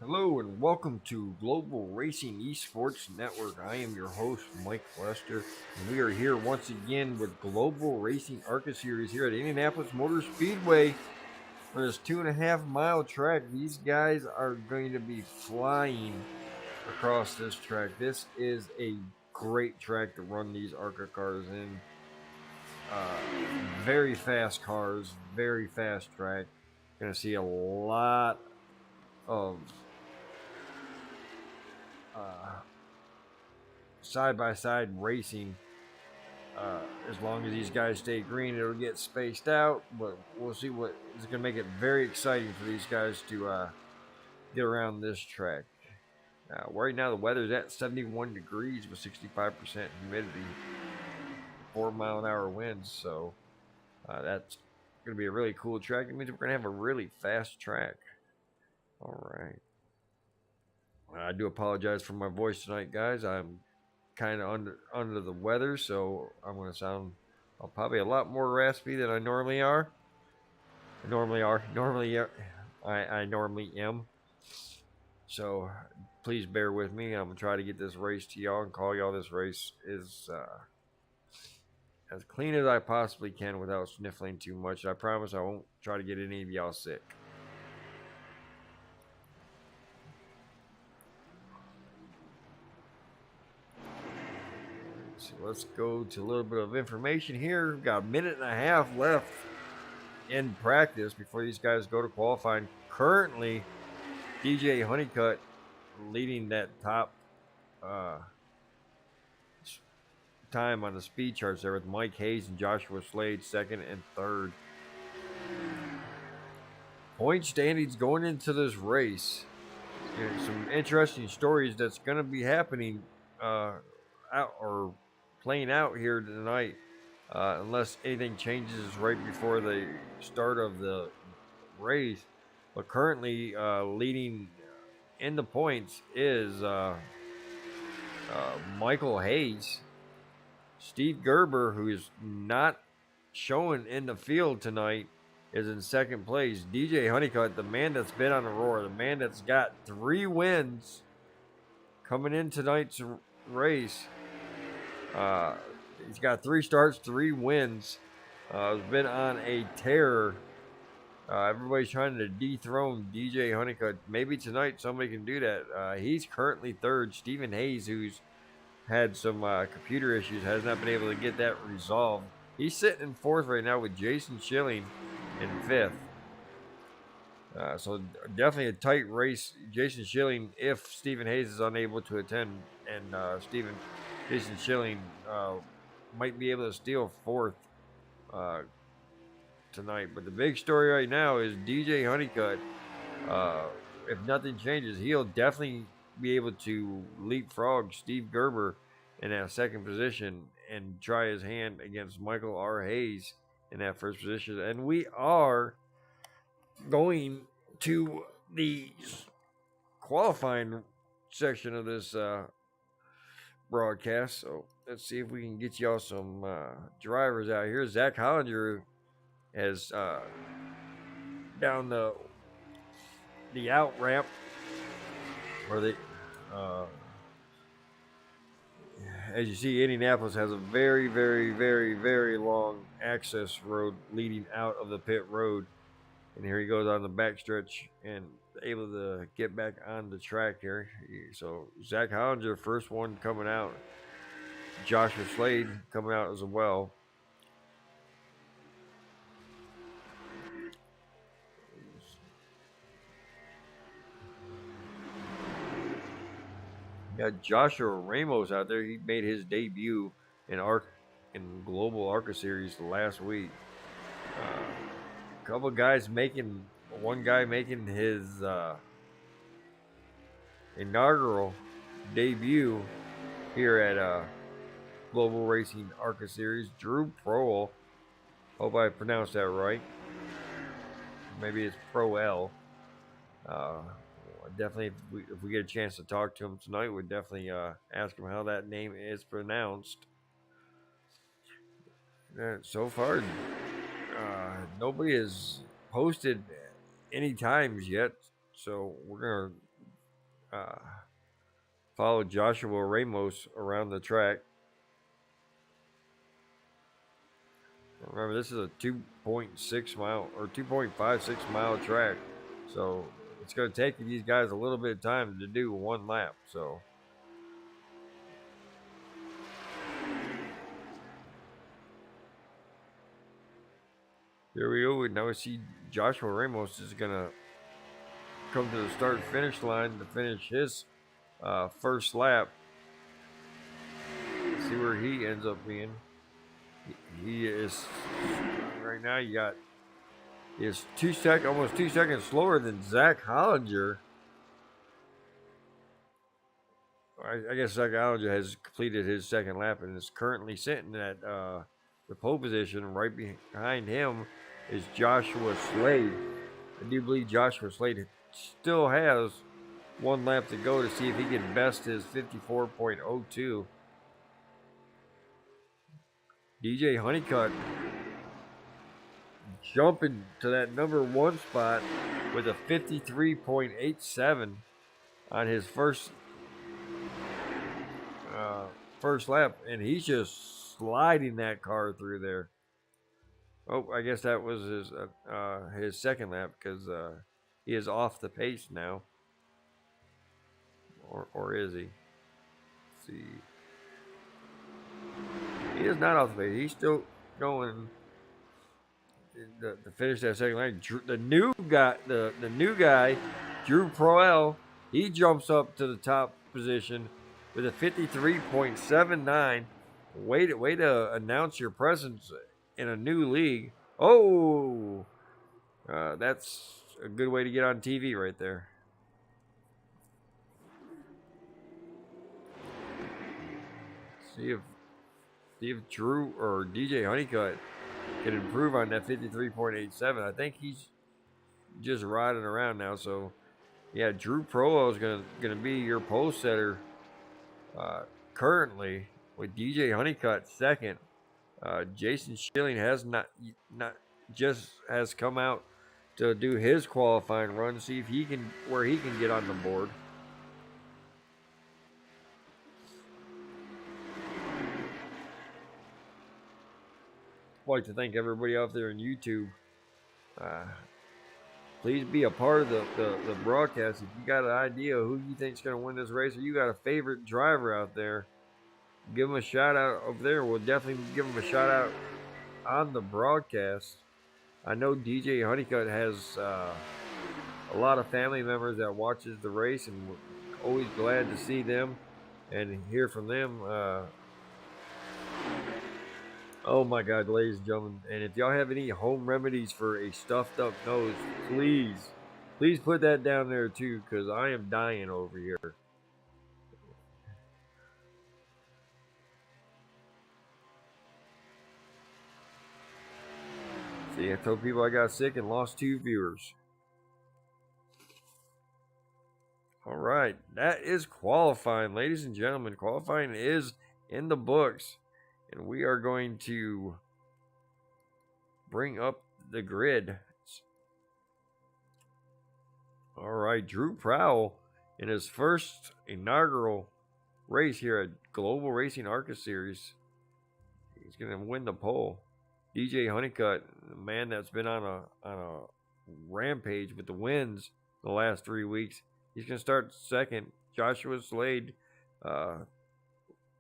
Hello and welcome to Global Racing Esports Network. I am your host, Mike Lester, and we are here once again with Global Racing ARCA Series here at Indianapolis Motor Speedway for this 2.5 mile track. These guys are going to be flying across this track. This is a great track to run these ARCA cars in. Very fast cars, very fast track. Going to see a lot of uh, side by side racing. As long as these guys stay green, it'll get spaced out. But we'll see what is going to make it very exciting for these guys to get around this track. Right now, the weather's at 71 degrees with 65% humidity, 4 mile an hour winds. So that's going to be a really cool track. It means we're going to have a really fast track. All right. I do apologize for my voice tonight, guys. I'm kind of under the weather, so I'm going to sound probably a lot more raspy than I normally are. I normally am. So please bear with me. I'm gonna try to get this race to y'all and call y'all this race is as clean as I possibly can without sniffling too much. I promise I won't try to get any of y'all sick. So let's go to a little bit of information here. We've got a minute and a half left in practice before these guys go to qualifying. Currently, DJ Honeycutt leading that top uh, time on the speed charts there with Mike Hayes and Joshua Slade second and third. Point standings going into this race. Some interesting stories that's going to be happening out or playing out here tonight, unless anything changes right before the start of the race. But currently, leading in the points is Michael Hayes. Steve Gerber, who is not showing in the field tonight, is in second place. DJ Honeycutt, the man that's been on the roar, the man that's got 3 wins coming in tonight's race. He's got 3 starts, 3 wins. Has been on a tear. Everybody's trying to dethrone DJ Honeycutt. Maybe tonight somebody can do that. He's currently third. Stephen Hayes, who's had some computer issues, has not been able to get that resolved. He's sitting in fourth right now with Jason Schilling in fifth. So definitely a tight race. Jason Schilling, if Stephen Hayes is unable to attend, and Jason Schilling might be able to steal fourth tonight. But the big story right now is DJ Honeycutt. If nothing changes, he'll definitely be able to leapfrog Steve Gerber in that second position and try his hand against Michael R. Hayes in that first position. And we are going to the qualifying section of this broadcast. So let's see if we can get y'all some drivers out here. Zach Hollinger has down the out ramp where they as you see, Indianapolis has a very, very, very, very long access road leading out of the pit road. And here he goes on the backstretch and able to get back on the track here. So Zach Hollinger, first one coming out. Joshua Slade coming out as well. Got Joshua Ramos out there. He made his debut in Global ARCA Series last week. A couple guys making one guy making his inaugural debut here at Global Racing ARCA Series. Drew Proel. Hope I pronounced that right. Maybe it's Proel. Definitely, if we get a chance to talk to him tonight, we'd definitely ask him how that name is pronounced. So far, nobody has posted any times yet, so we're gonna uh, follow Joshua Ramos around the track. Remember, this is a 2.6 mile or 2.56 mile track, so it's going to take these guys a little bit of time to do one lap. So here we go. Now we see Joshua Ramos is going to come to the start finish line to finish his first lap. Let's see where he ends up being. He is right now. He is almost 2 seconds slower than Zach Hollinger. I guess Zach Hollinger has completed his second lap and is currently sitting at the pole position. Right behind him is Joshua Slade. I do believe Joshua Slade still has one lap to go to see if he can best his 54.02. DJ Honeycutt jumping to that number one spot with a 53.87 on his first lap, and he's just sliding that car through there. Oh, I guess that was his second lap because he is off the pace now, or is he? Let's see. He is not off the pace. He's still going to finish that second lap. The new guy, Drew Proel, he jumps up to the top position with a 53.79. Way to announce your presence in a new league. Oh, that's a good way to get on TV right there. See if Drew or DJ Honeycutt can improve on that 53.87. I think he's just riding around now. So, yeah, Drew Proel is gonna be your pole setter currently, with DJ Honeycutt second. Jason Schilling has not just has come out to do his qualifying run, see if he can get on the board. I'd like to thank everybody out there on YouTube. Please be a part of the broadcast. If you got an idea who you think's going to win this race, or you got a favorite driver out there, give them a shout out over there. We'll definitely give them a shout out on the broadcast. I know DJ Honeycutt has a lot of family members that watches the race, and we're always glad to see them and hear from them. Oh my God, ladies and gentlemen. And if y'all have any home remedies for a stuffed up nose, please put that down there too, because I am dying over here. See, I told people I got sick and lost 2 viewers. All right, that is qualifying, ladies and gentlemen. Qualifying is in the books. And we are going to bring up the grid. All right, Drew Proel in his first inaugural race here at Global Racing ARCA Series. He's going to win the pole. DJ Honeycutt, the man that's been on a rampage with the wins the last 3 weeks, he's going to start second. Joshua Slade,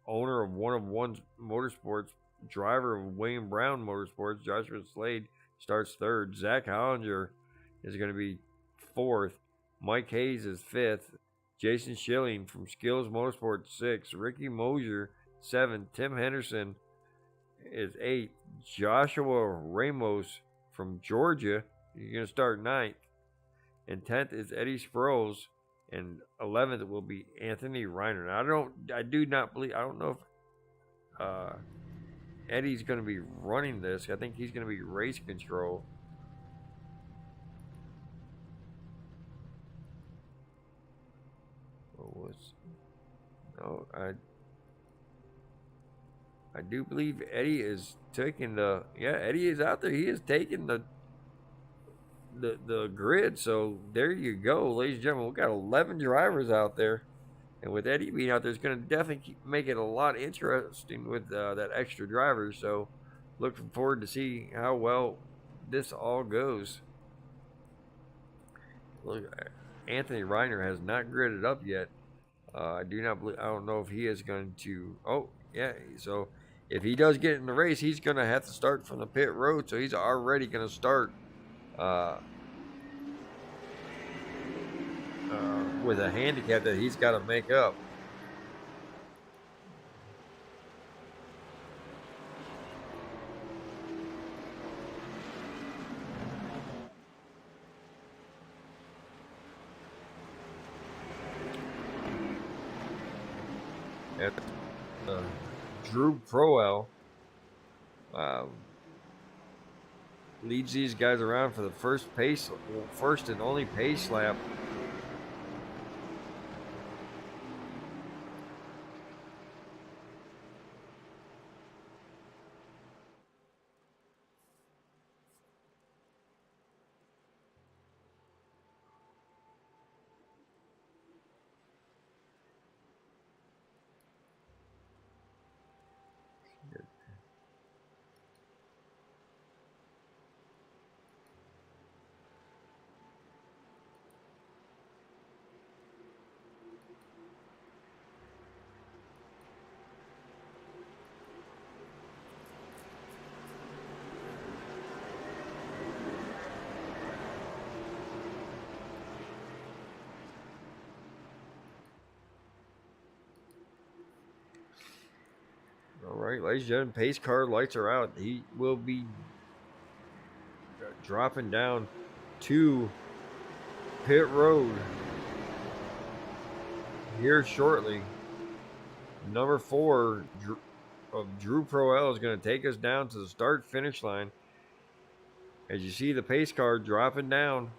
owner of One of One Motorsports, driver of William Brown Motorsports, Joshua Slade starts third. Zach Hollinger is going to be fourth. Mike Hayes is fifth. Jason Schilling from Skills Motorsports, sixth. Ricky Mosier, seventh. Tim Henderson is eighth. Joshua Ramos from Georgia, he's going to start ninth. And 10th is Eddie Sproles. And 11th will be Anthony Reiner. Now, I don't know if Eddie's going to be running this. I think he's going to be race control. I do believe Eddie is taking Eddie is out there. He is taking the grid. So there you go, ladies and gentlemen. We got 11 drivers out there, and with Eddie being out there, it's going to definitely make it a lot interesting with that extra driver. So looking forward to see how well this all goes. Look, Anthony Reiner has not gridded up yet. I do not believe. I don't know if he is going to. Oh, yeah. So if he does get in the race, he's going to have to start from the pit road. So he's already going to start uh, with a handicap that he's got to make up. And, Drew Proel leads these guys around for the first and only pace lap. All right, ladies and gentlemen, pace car lights are out. He will be dropping down to pit road here shortly. Number 4 of Drew Proel is going to take us down to the start finish line. As you see the pace car dropping down.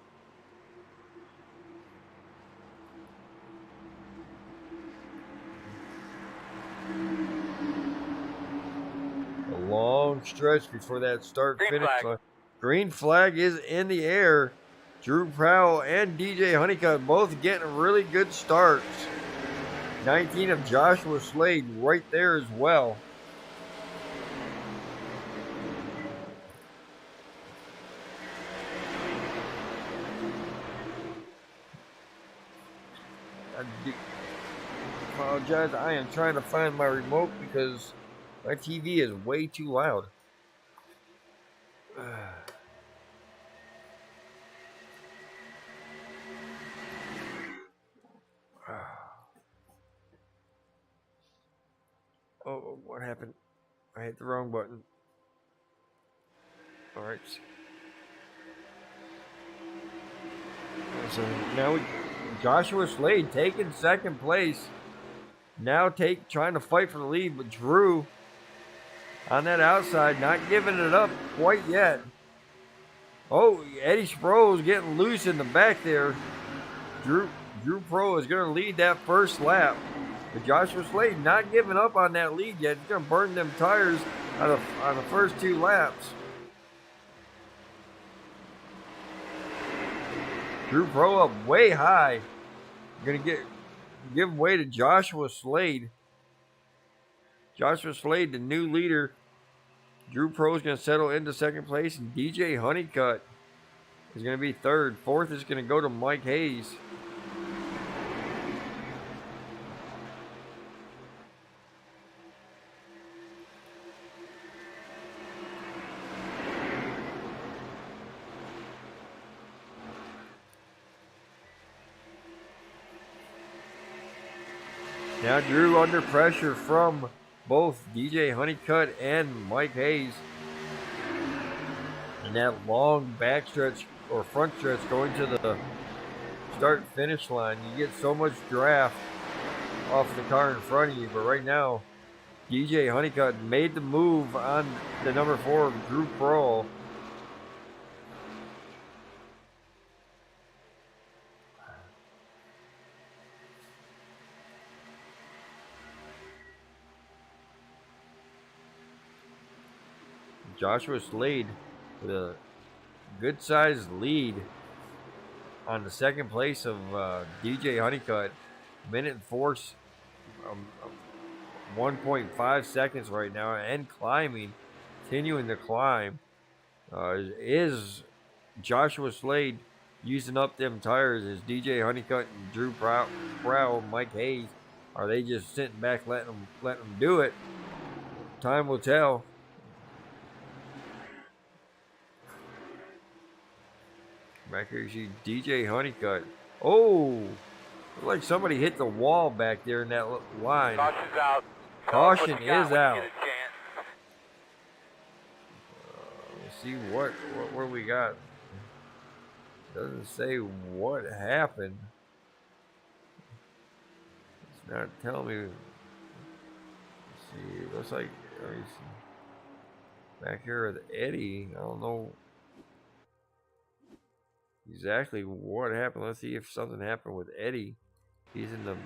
A long stretch before that start finish line. Green flag is in the air. Drew Prowl and DJ Honeycutt both getting really good starts. 19 of Joshua Slade right there as well. I apologize. I am trying to find my remote because my TV is way too loud. Oh, what happened? I hit the wrong button. All right. So now Joshua Slade taking second place. Now trying to fight for the lead, but Drew on that outside, not giving it up quite yet. Oh, Eddie Sproul's getting loose in the back there. Drew Pro is going to lead that first lap. But Joshua Slade not giving up on that lead yet. He's going to burn them tires on the first 2 laps. Drew Pro up way high. Going to give way to Joshua Slade. Joshua Slade, the new leader. Drew Pro is going to settle into second place, and DJ Honeycutt is going to be third. Fourth is going to go to Mike Hayes. Now Drew under pressure from both DJ Honeycutt and Mike Hayes. And that long backstretch or front stretch going to the start finish line. You get so much draft off the car in front of you. But right now, DJ Honeycutt made the move on the number 4 of Drew Prohl. Joshua Slade with a good sized lead on the second place of DJ Honeycutt. Minute and 1.5 seconds right now, and climbing, continuing to climb. Is Joshua Slade using up them tires? Is DJ Honeycutt and Drew Prowl, Mike Hayes, are they just sitting back letting them do it? Time will tell. Back here you see DJ Honeycutt. Oh, looks like somebody hit the wall back there in that line. Caution's out. Caution is out. Let's see what we got. Doesn't say what happened. It's not telling me. Let's see, it looks like back here with Eddie. I don't know exactly what happened. Let's see if something happened with Eddie. He's in the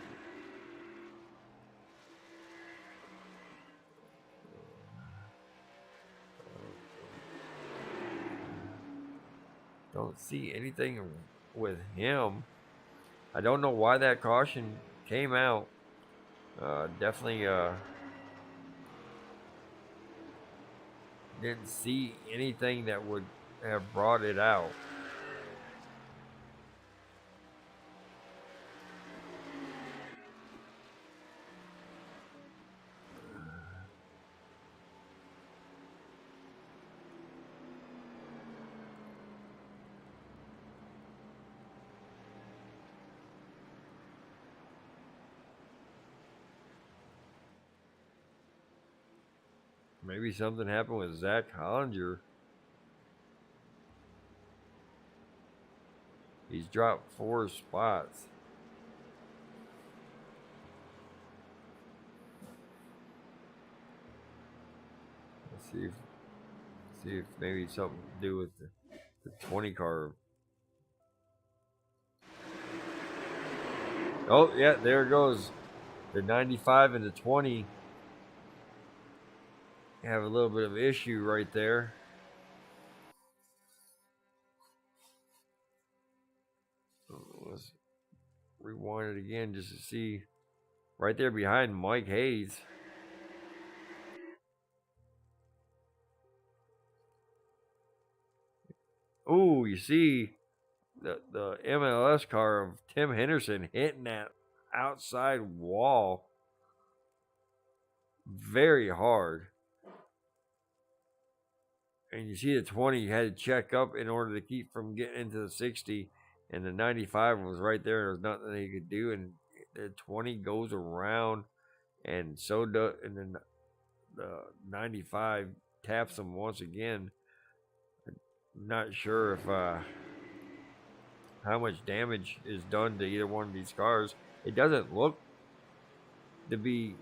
don't see anything with him. I don't know why that caution came out. Definitely didn't see anything that would have brought it out. Maybe something happened with Zach Hollinger. He's dropped 4 spots. Let's see if maybe something to do with the 20 car. Oh yeah, there it goes. The 95 and the 20 have a little bit of issue right there. Let's rewind it again just to see. Right there behind Mike Hayes. Ooh, you see the MLS car of Tim Henderson hitting that outside wall very hard. And you see the 20 had to check up in order to keep from getting into the 60. And the 95 was right there. There was nothing he could do. And the 20 goes around. And so does, and then the 95 taps him once again. I'm not sure if how much damage is done to either one of these cars. It doesn't look to be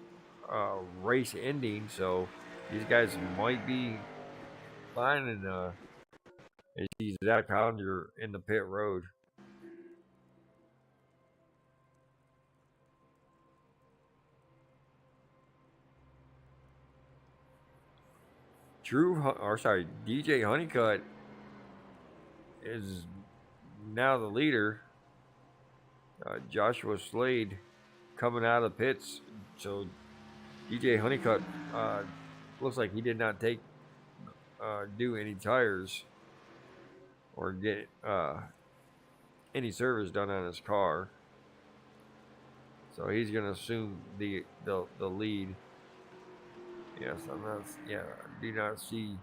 race ending, so these guys might be fine. And you see Zach Hollinger in the pit road. DJ Honeycutt is now the leader. Joshua Slade coming out of the pits. So DJ Honeycutt looks like he did not do any tires or get any service done on his car. So he's gonna assume the lead. Yes, do not see.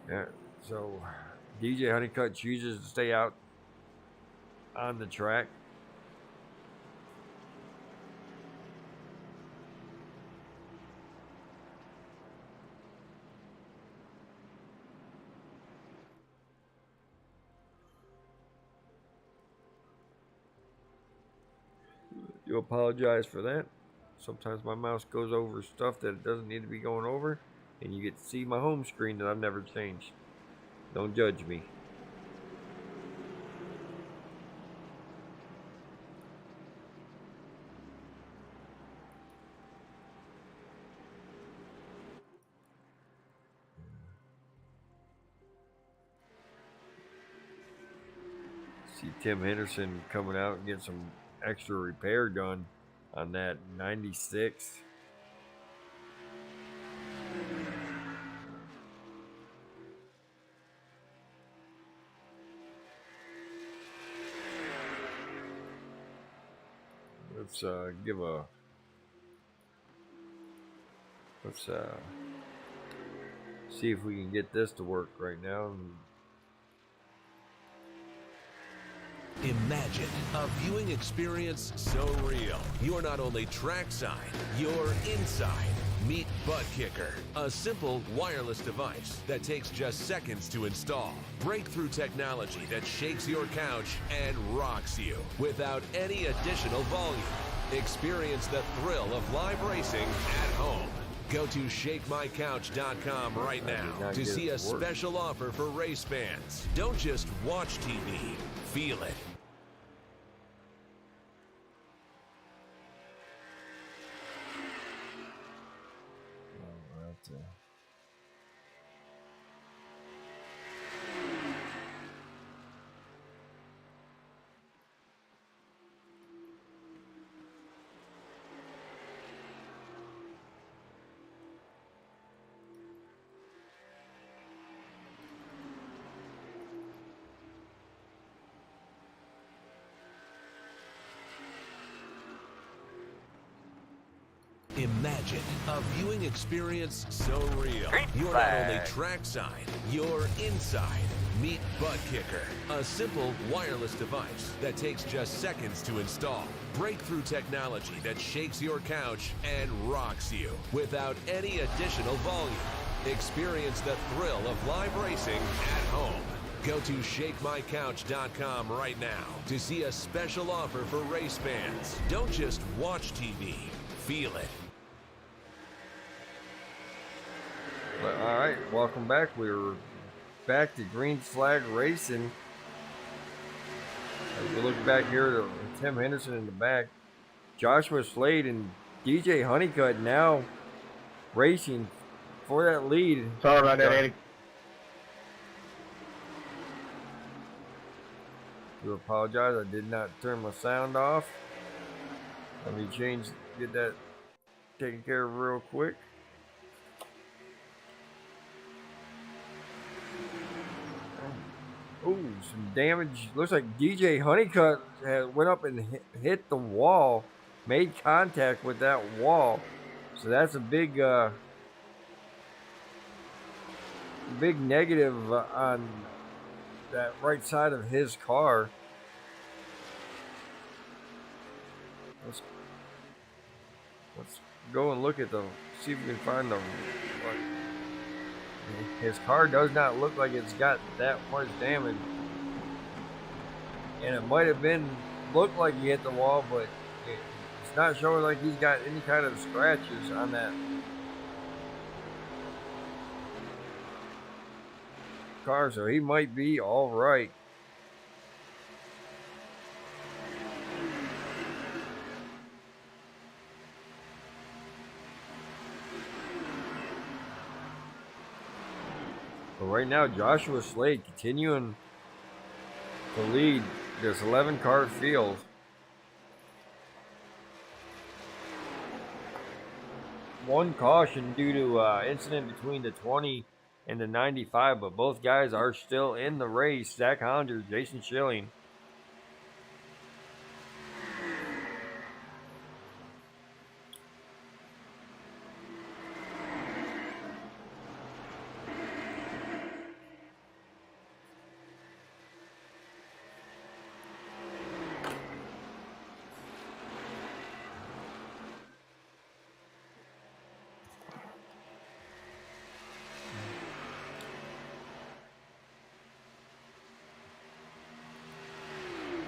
Yeah, so DJ Honeycutt chooses to stay out on the track. Do apologize for that. Sometimes my mouse goes over stuff that it doesn't need to be going over, and you get to see my home screen that I've never changed. Don't judge me. See Tim Henderson coming out and get some extra repair done on that 96. Let's see if we can get this to work right now. Imagine a viewing experience so real. You're not only trackside, you're inside. Meet Butt Kicker, a simple wireless device that takes just seconds to install. Breakthrough technology that shakes your couch and rocks you without any additional volume. Experience the thrill of live racing at home. Go to shakemycouch.com right now to see a special offer for race fans. Don't just watch TV, feel it. Imagine a viewing experience so real. You're not only trackside, you're inside. Meet Butt Kicker, a simple wireless device that takes just seconds to install. Breakthrough technology that shakes your couch and rocks you without any additional volume. Experience the thrill of live racing at home. Go to shakemycouch.com right now to see a special offer for race fans. Don't just watch TV, feel it. All right, welcome back. We're back to Green Flag Racing. As we look back here to Tim Henderson in the back, Joshua Slade and DJ Honeycutt now racing for that lead. Sorry about that, Eddie. I do apologize. I did not turn my sound off. Let me get that taken care of real quick. Ooh, some damage. Looks like DJ Honeycutt went up and hit the wall, made contact with that wall. So that's a big negative on that right side of his car. Let's go and look at see if we can find them. His car does not look like it's got that much damage, and it might have looked like he hit the wall, but it's not showing like he's got any kind of scratches on that car, so he might be all right. But right now, Joshua Slade continuing to lead this 11-car field. One caution due to incident between the 20 and the 95, but both guys are still in the race. Zach Hollinger, Jason Schilling.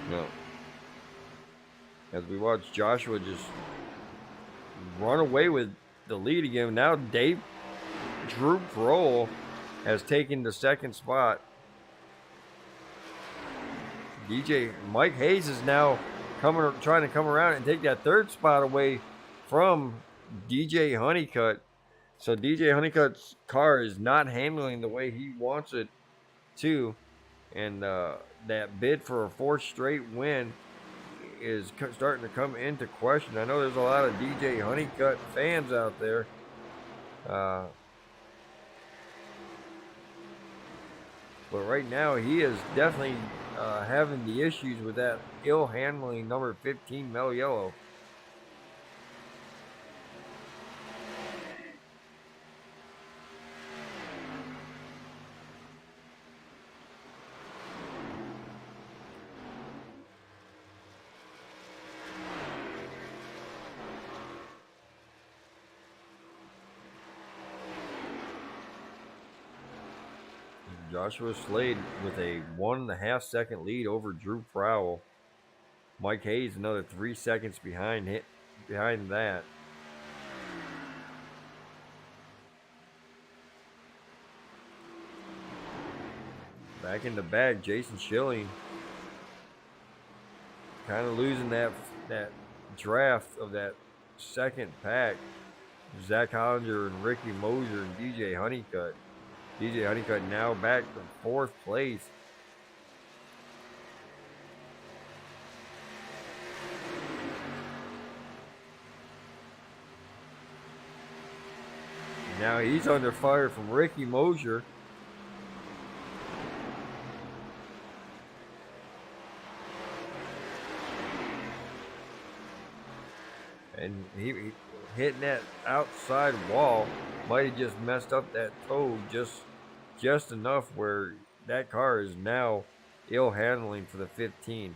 No. As we watch Joshua just run away with the lead again. Now Drew Prohl has taken the second spot. Mike Hayes is now trying to come around and take that third spot away from DJ Honeycutt. So DJ Honeycutt's car is not handling the way he wants it to. And that bid for a fourth straight win is starting to come into question. I know there's a lot of DJ Honeycutt fans out there. But right now, he is definitely having the issues with that ill handling number 15 Mel Yellow. Joshua Slade with a 1.5 second lead over Drew Prowell. Mike Hayes another 3 seconds behind that. Back in the bag, Jason Schilling kind of losing that draft of that second pack. Zach Hollinger and Ricky Mosier and DJ Honeycutt. DJ Honeycutt now back to fourth place. Now he's under fire from Ricky Mosier. And he hitting that outside wall might have just messed up that toe just enough where that car is now ill handling for the 15,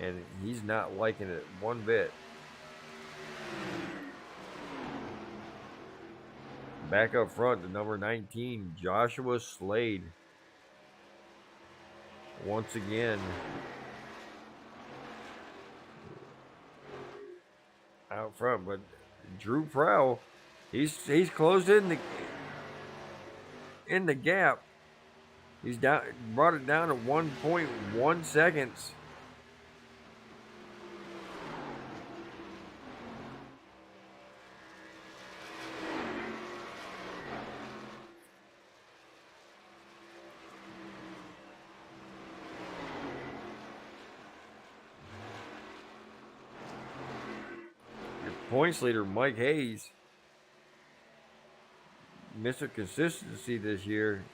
and he's not liking it one bit. Back up front, the number 19, Joshua Slade. Once again, out front, but Drew Prowell, he's closed in the gap. He's down, brought it down to 1.1 seconds. Points leader Mike Hayes, Mr. Consistency this year,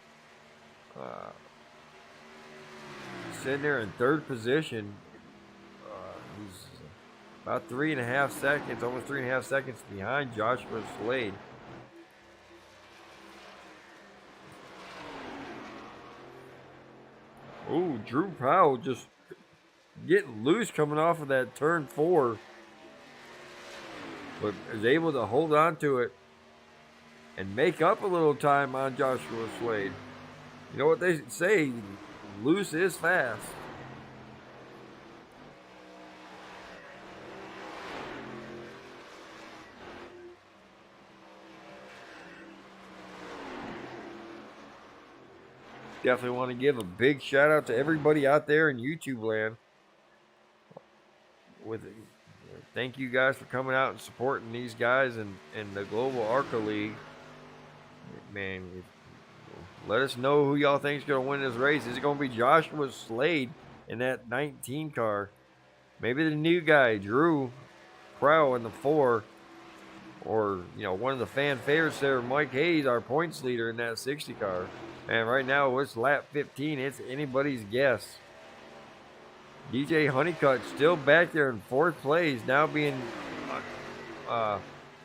sitting there in third position. He's about 3.5 seconds, almost 3.5 seconds behind Joshua Slade. Oh, Drew Powell just getting loose coming off of that turn 4. But is able to hold on to it and make up a little time on Joshua Slade. You know what they say, loose is fast. Definitely want to give a big shout out to everybody out there in YouTube land. Thank you guys for coming out and supporting these guys in the Global ARCA League. Man, let us know who y'all think is going to win this race. Is it going to be Joshua Slade in that 19 car? Maybe the new guy, Drew Prowell in the 4. Or, one of the fan favorites there, Mike Hayes, our points leader in that 60 car. And right now, it's lap 15. It's anybody's guess. DJ Honeycutt still back there in fourth place, now being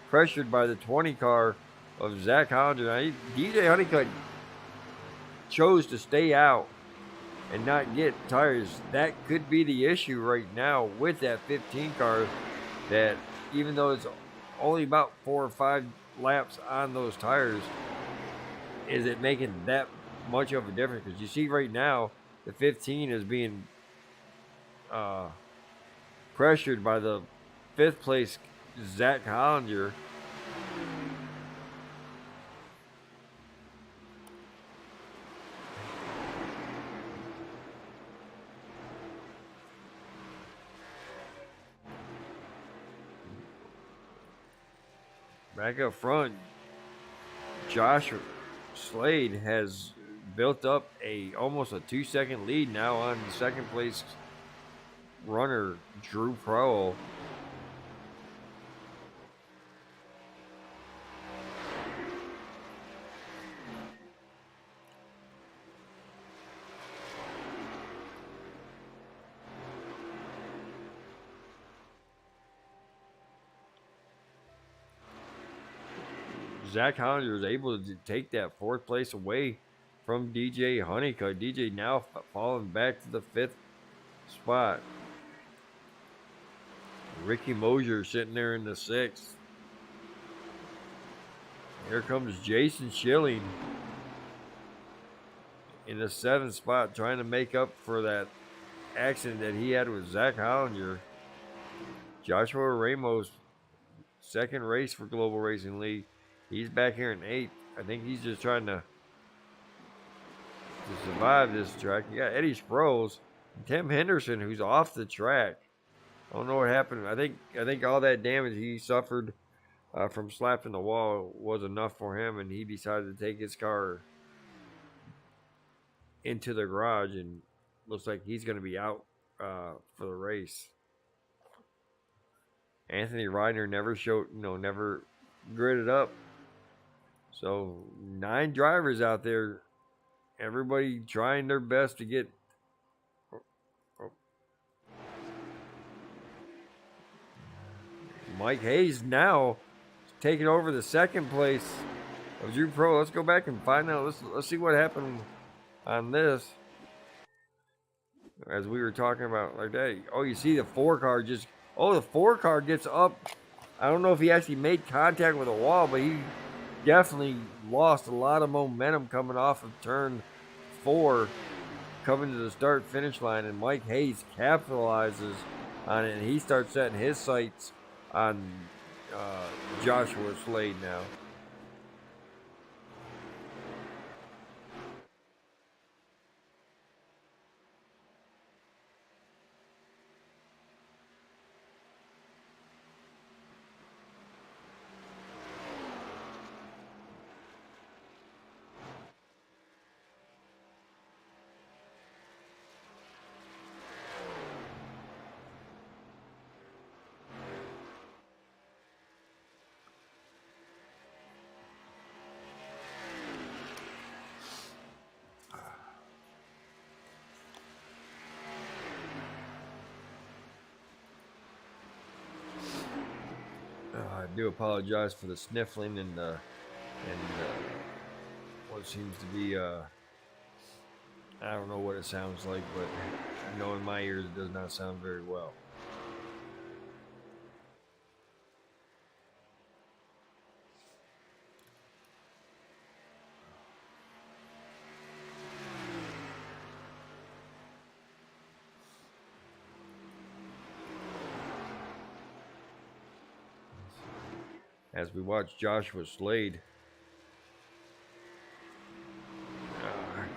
pressured by the 20 car of Zach Hollinger. Now, DJ Honeycutt chose to stay out and not get tires. That could be the issue right now with that 15 car, that even though it's only about 4 or 5 laps on those tires, is it making that much of a difference? Because you see right now, the 15 is being pressured by the 5th place Zach Hollinger. Back up front, Josh Slade has built up almost a 2-second lead now on the second place runner Drew Prohl. Zach Hollinger was able to take that 4th place away from DJ Honeycutt. DJ now falling back to the 5th spot. Ricky Mosier sitting there in the 6th. Here comes Jason Schilling in the 7th spot, trying to make up for that accident that he had with Zach Hollinger. Joshua Ramos, 2nd race for Global Racing League. He's back here in 8th. I think he's just trying to survive this track. You got Eddie Sproles, and Tim Henderson, who's off the track. I don't know what happened. I think all that damage he suffered from slapping the wall was enough for him, and he decided to take his car into the garage, and looks like he's going to be out for the race. Anthony Reiner never gridded up. So 9 drivers out there, everybody trying their best to get. Mike Hayes now taking over the 2nd place of Drew Pro. Let's go back and find out. Let's see what happened on this. As we were talking about, like that. Oh, you see the 4 car just. Oh, the 4 car gets up. I don't know if he actually made contact with a wall, but he definitely lost a lot of momentum coming off of turn 4, coming to the start-finish line, and Mike Hayes capitalizes on it, and he starts setting his sights on Joshua Slade now. I do apologize for the sniffling and what seems to be I don't know what it sounds like, but I know in my ears it does not sound very well. As we watch Joshua Slade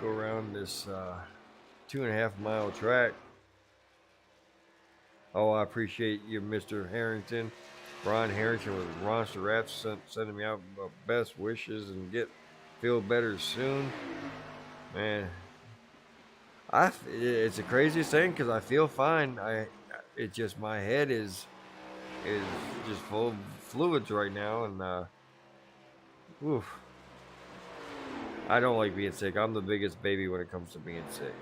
go around this 2.5 mile track. Oh, I appreciate you, Mr. Harrington. Ron Harrington with Ronster Rats sending me out best wishes and feel better soon. Man, it's the craziest thing because I feel fine. It's just my head is just full of fluids right now, and oof. I don't like being sick. I'm the biggest baby when it comes to being sick.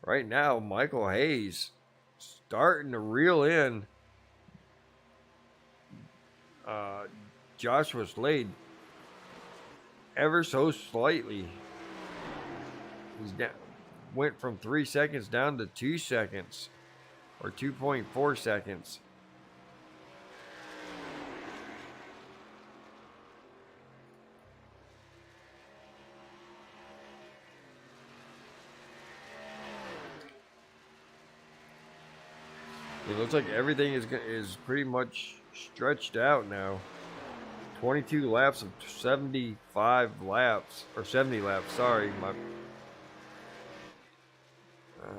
Right now, Michael Hayes starting to reel in Joshua Slade ever so slightly. He's down, went from 3 seconds down to 2 seconds, or 2.4 seconds. It looks like everything is pretty much stretched out now. 22 laps of 75 laps, or 70 laps, sorry.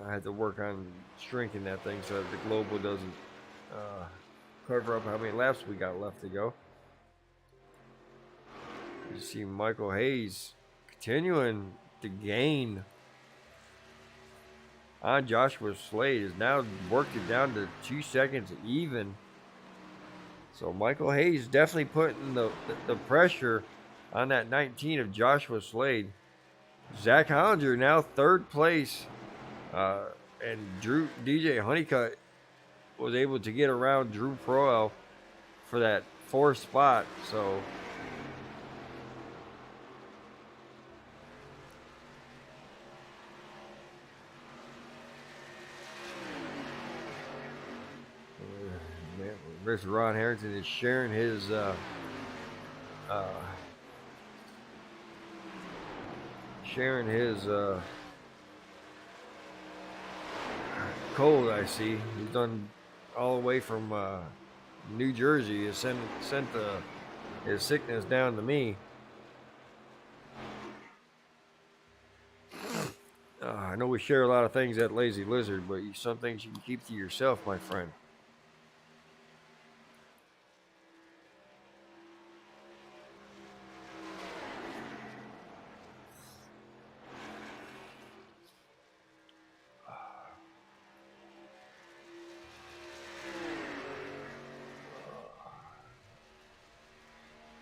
I had to work on shrinking that thing so that the global doesn't cover up how many laps we got left to go. see Michael Hayes continuing to gain on Joshua Slade. Has now worked it down to 2 seconds even. So Michael Hayes definitely putting the pressure on that 19 of Joshua Slade. Zach Hollinger now third place. And DJ Honeycutt was able to get around Drew Proel for that fourth spot. So Mr. Ron Harrington is sharing his cold. I see he's done all the way from New Jersey. He sent his sickness down to me. I know we share a lot of things at Lazy Lizard, but some things you can keep to yourself, my friend.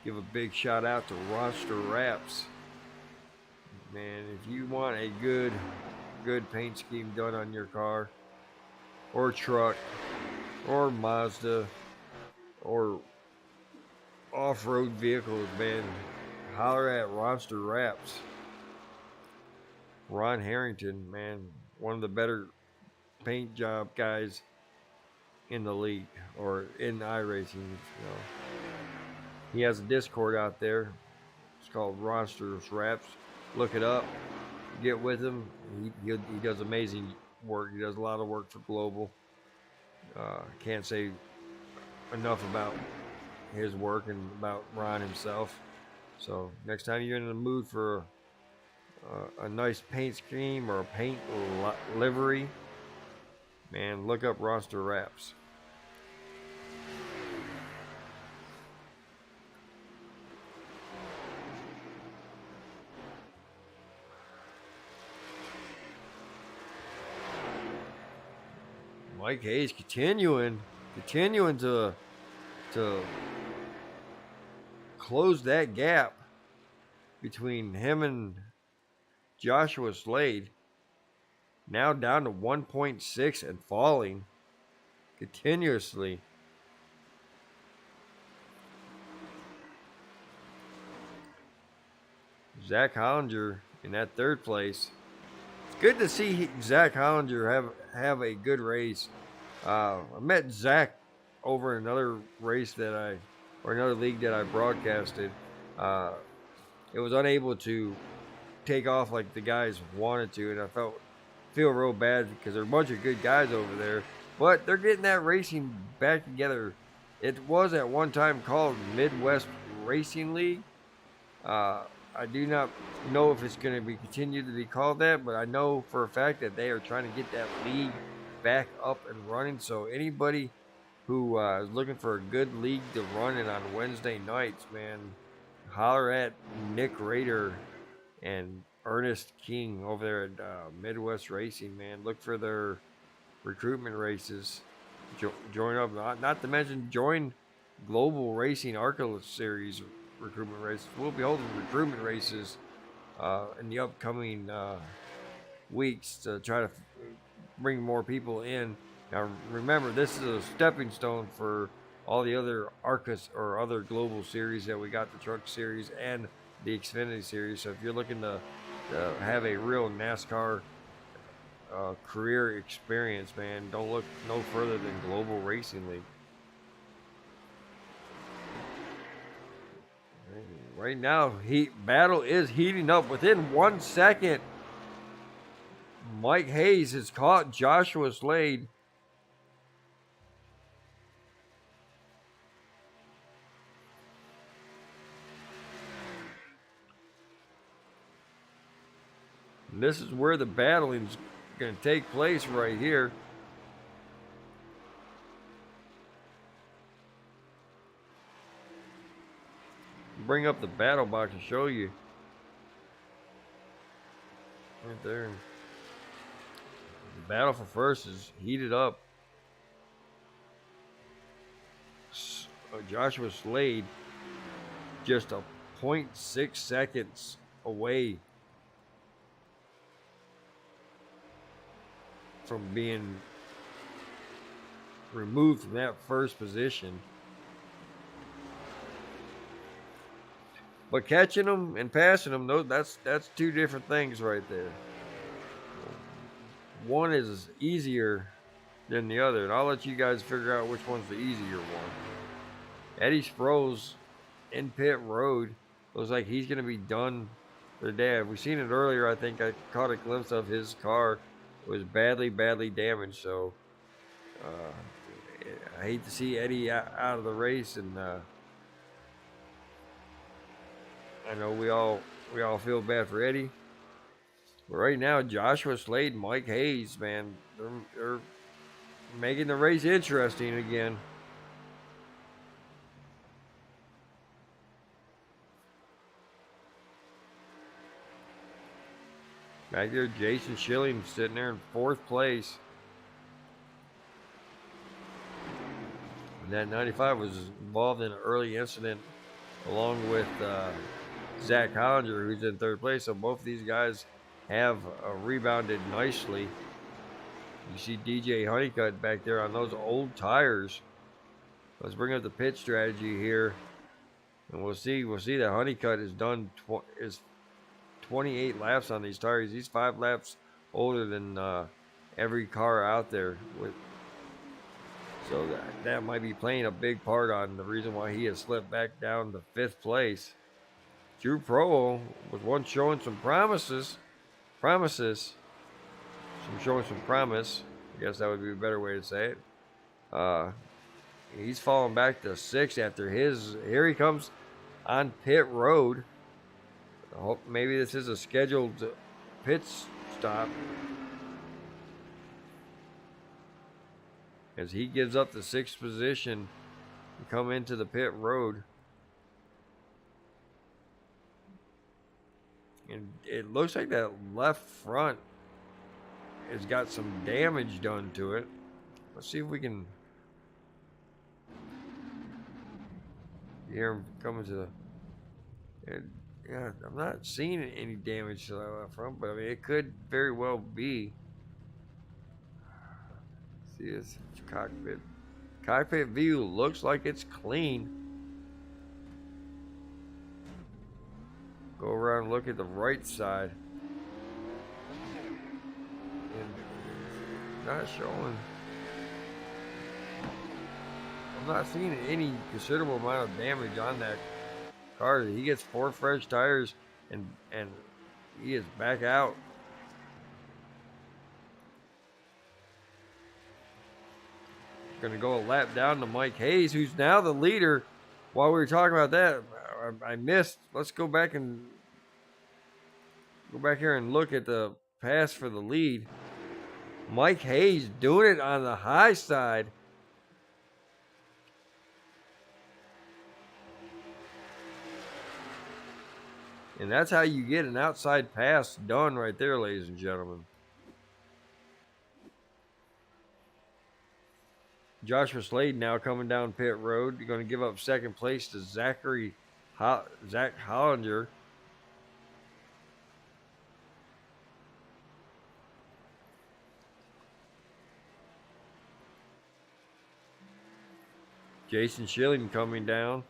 Give a big shout out to Roster Wraps. Man, if you want a good paint scheme done on your car or truck or Mazda or off-road vehicles, man, holler at Roster Wraps. Ron Harrington, man, one of the better paint job guys in the league or in iRacing, you know. He has a Discord out there. It's called Roster's Wraps. Look it up. Get with him. He does amazing work. He does a lot of work for Global. Can't say enough about his work and about Ron himself. So next time you're in the mood for a nice paint scheme or a paint livery, man, look up Roster Wraps. Mike Hayes continuing to close that gap between him and Joshua Slade. Now down to 1.6 and falling continuously. Zach Hollinger in that third place. It's good to see Zach Hollinger have a good race. I met Zach over another race or another league that I broadcasted. It was unable to take off like the guys wanted to, and I feel real bad because there are a bunch of good guys over there, but they're getting that racing back together. It was at one time called Midwest Racing League. I do not know if it's going to be continued to be called that, but I know for a fact that they are trying to get that league back up and running. So anybody who is looking for a good league to run in on Wednesday nights, man, holler at Nick Rader and Ernest King over there at Midwest Racing, man. Look for their recruitment races. Join up, not to mention join Global Racing ARCA Series recruitment races. We'll be holding recruitment races in the upcoming weeks to try to bring more people in. Now remember, this is a stepping stone for all the other ARCAs or other global series that we got, the Truck Series and the Xfinity Series. So if you're looking to have a real NASCAR career experience, man, don't look no further than Global Racing League. Right now, battle is heating up. Within 1 second, Mike Hayes has caught Joshua Slade. And this is where the battling is going to take place right here. bring up the battle box to show you. Right there. The battle for first is heated up. Joshua Slade just a 0.6 seconds away from being removed from that first position. But catching them and passing them, that's two different things right there. One is easier than the other, and I'll let you guys figure out which one's the easier one. Eddie Sproul's in pit road. Looks like he's going to be done for the day. We've seen it earlier. I think I caught a glimpse of his car. It was badly damaged. So I hate to see Eddie out of the race, and I know we all feel bad for Eddie. But right now, Joshua Slade and Mike Hayes, man, they're making the race interesting again. Back there, Jason Schilling sitting there in 4th place. And that 95 was involved in an early incident along with Zach Hollinger, who's in 3rd place. So both of these guys have rebounded nicely. You see DJ Honeycutt back there on those old tires. Let's bring up the pit strategy here, and we'll see that Honeycutt has done 28 laps on these tires. He's 5 laps older than every car out there. So that might be playing a big part on the reason why he has slipped back down to 5th place. Drew Provo was one showing some promise. I guess that would be a better way to say it. He's falling back to 6th after here he comes on pit road. I hope maybe this is a scheduled pit stop, as he gives up the 6th position to come into the pit road. And it looks like that left front has got some damage done to it. Let's see if we can hear him coming to the... Yeah, I'm not seeing any damage to that left front, but I mean, it could very well be. See this cockpit. Cockpit view looks like it's clean. Go around and look at the right side. And not showing. I'm not seeing any considerable amount of damage on that car. He gets 4 fresh tires and he is back out. Going to go a lap down to Mike Hayes, who's now the leader. While we were talking about that, I missed. Let's go back here and look at the pass for the lead. Mike Hayes doing it on the high side. And that's how you get an outside pass done right there, ladies and gentlemen. Joshua Slade now coming down pit road. You're going to give up 2nd place to Zach Hollinger. Jason Schilling coming down.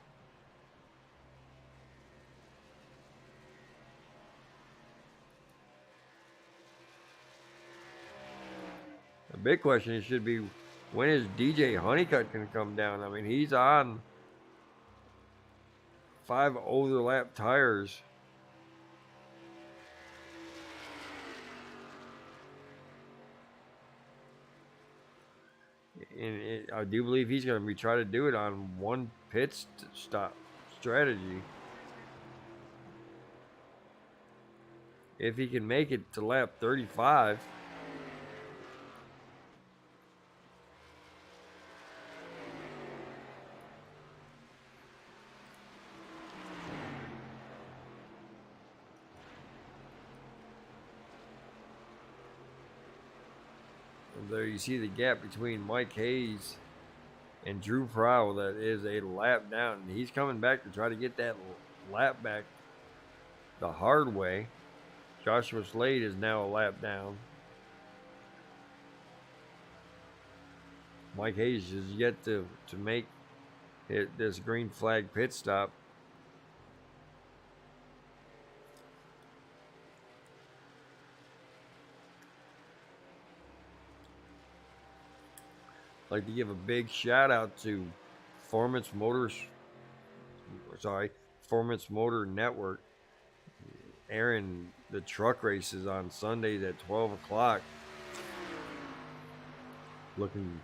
The big question should be, when is DJ Honeycutt going to come down? I mean, he's on 5 older lap tires. And I do believe he's going to be trying to do it on 1 pit stop strategy. If he can make it to lap 35. there you see the gap between Mike Hayes and Drew Prowl. That is a lap down. He's coming back to try to get that lap back the hard way. Joshua Slade is now a lap down. Mike Hayes is yet to make this green flag pit stop. I'd like to give a big shout out to Performance Motor Network, airing the truck races on Sundays at 12 o'clock. Looking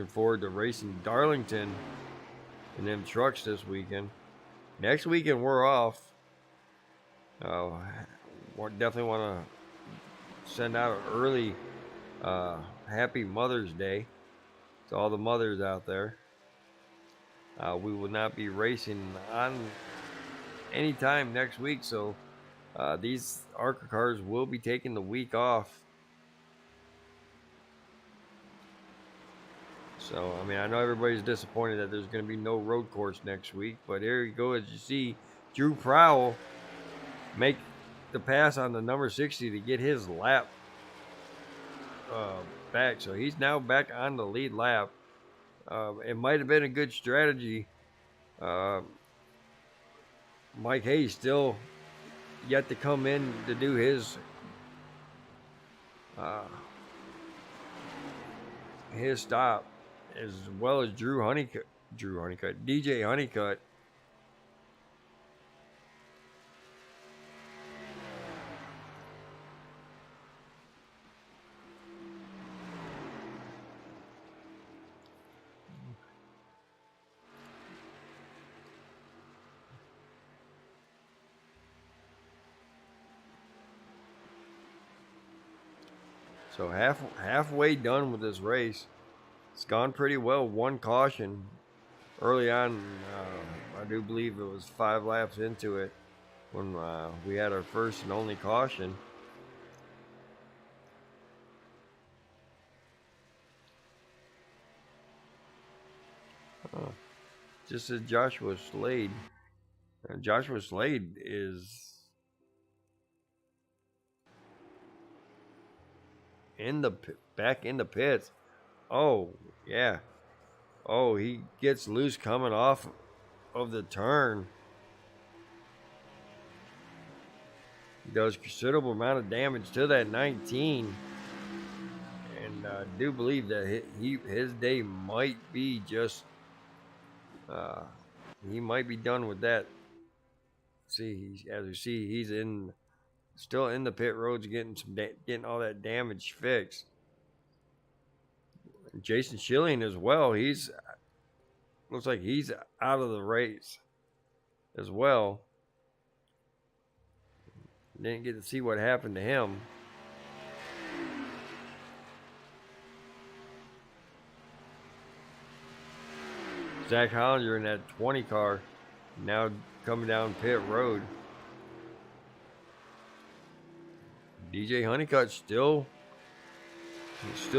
forward to racing Darlington in them trucks this weekend. Next weekend we're off. Definitely want to send out an early happy Mother's Day to all the mothers out there. We will not be racing on any time next week, so these ARCA cars will be taking the week off. So, I mean, I know everybody's disappointed that there's going to be no road course next week, but here you go. As you see, Drew Prowl make the pass on the number 60 to get his lap back. So he's now back on the lead lap. It might have been a good strategy. Mike Hayes still yet to come in to do his stop, as well as DJ Honeycutt. So halfway done with this race. It's gone pretty well. One caution early on. I do believe it was 5 laps into it when we had our first and only caution. Just as Joshua Slade. Joshua Slade is back in the pits. Oh, yeah. Oh, he gets loose coming off of the turn. He does considerable amount of damage to that 19. And I do believe that his day might be just... he might be done with that. See, as you see, he's still in the pit roads, getting all that damage fixed. Jason Schilling as well. Looks like he's out of the race as well. Didn't get to see what happened to him. Zach Hollinger in that 20 car now coming down pit road. DJ Honeycutt still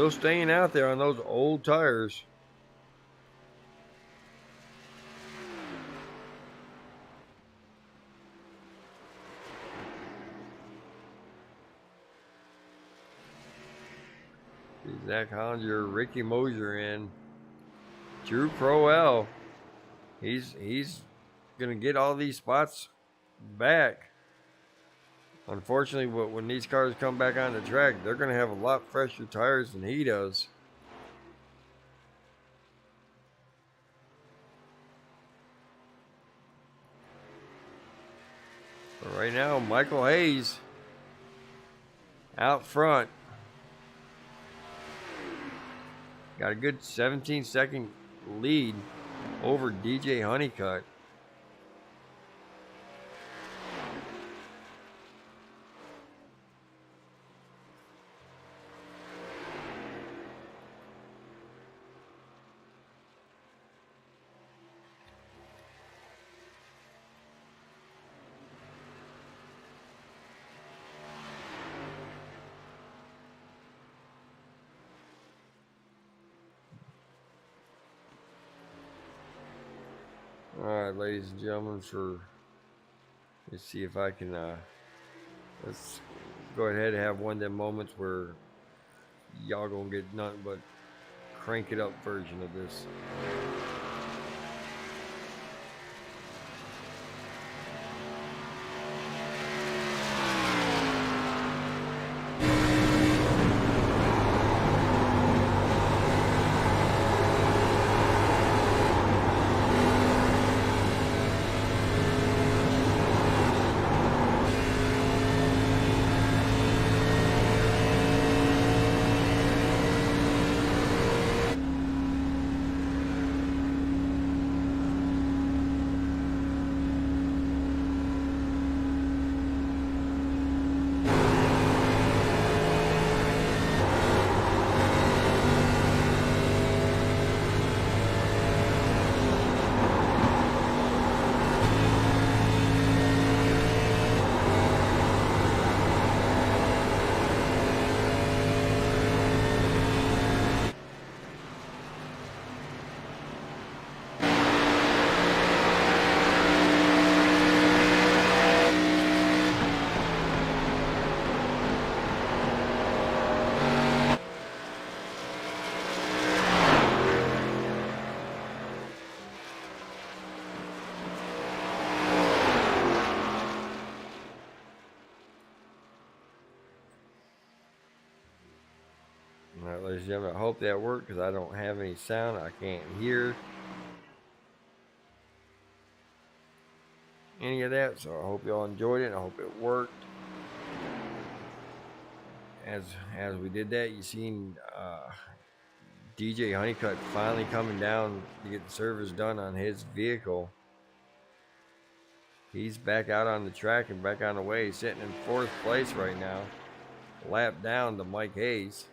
staying out there on those old tires. Zach Hollinger, Ricky Mosier in. Drew Prowl. He's gonna get all these spots back. Unfortunately, when these cars come back on the track, they're gonna have a lot fresher tires than he does. But right now, Michael Hayes out front. Got a good 17-second lead over DJ Honeycutt. All right, ladies and gentlemen, let's see if I can let's go ahead and have one of them moments where y'all gonna get nothing but crank it up version of this. All right, ladies and gentlemen, I hope that worked because I don't have any sound. I can't hear any of that, so I hope y'all enjoyed it. I hope it worked. As we did that, you seen DJ Honeycutt finally coming down to get the service done on his vehicle. He's back out on the track and back on the way. He's sitting in 4th place right now, lap down to Mike Hayes.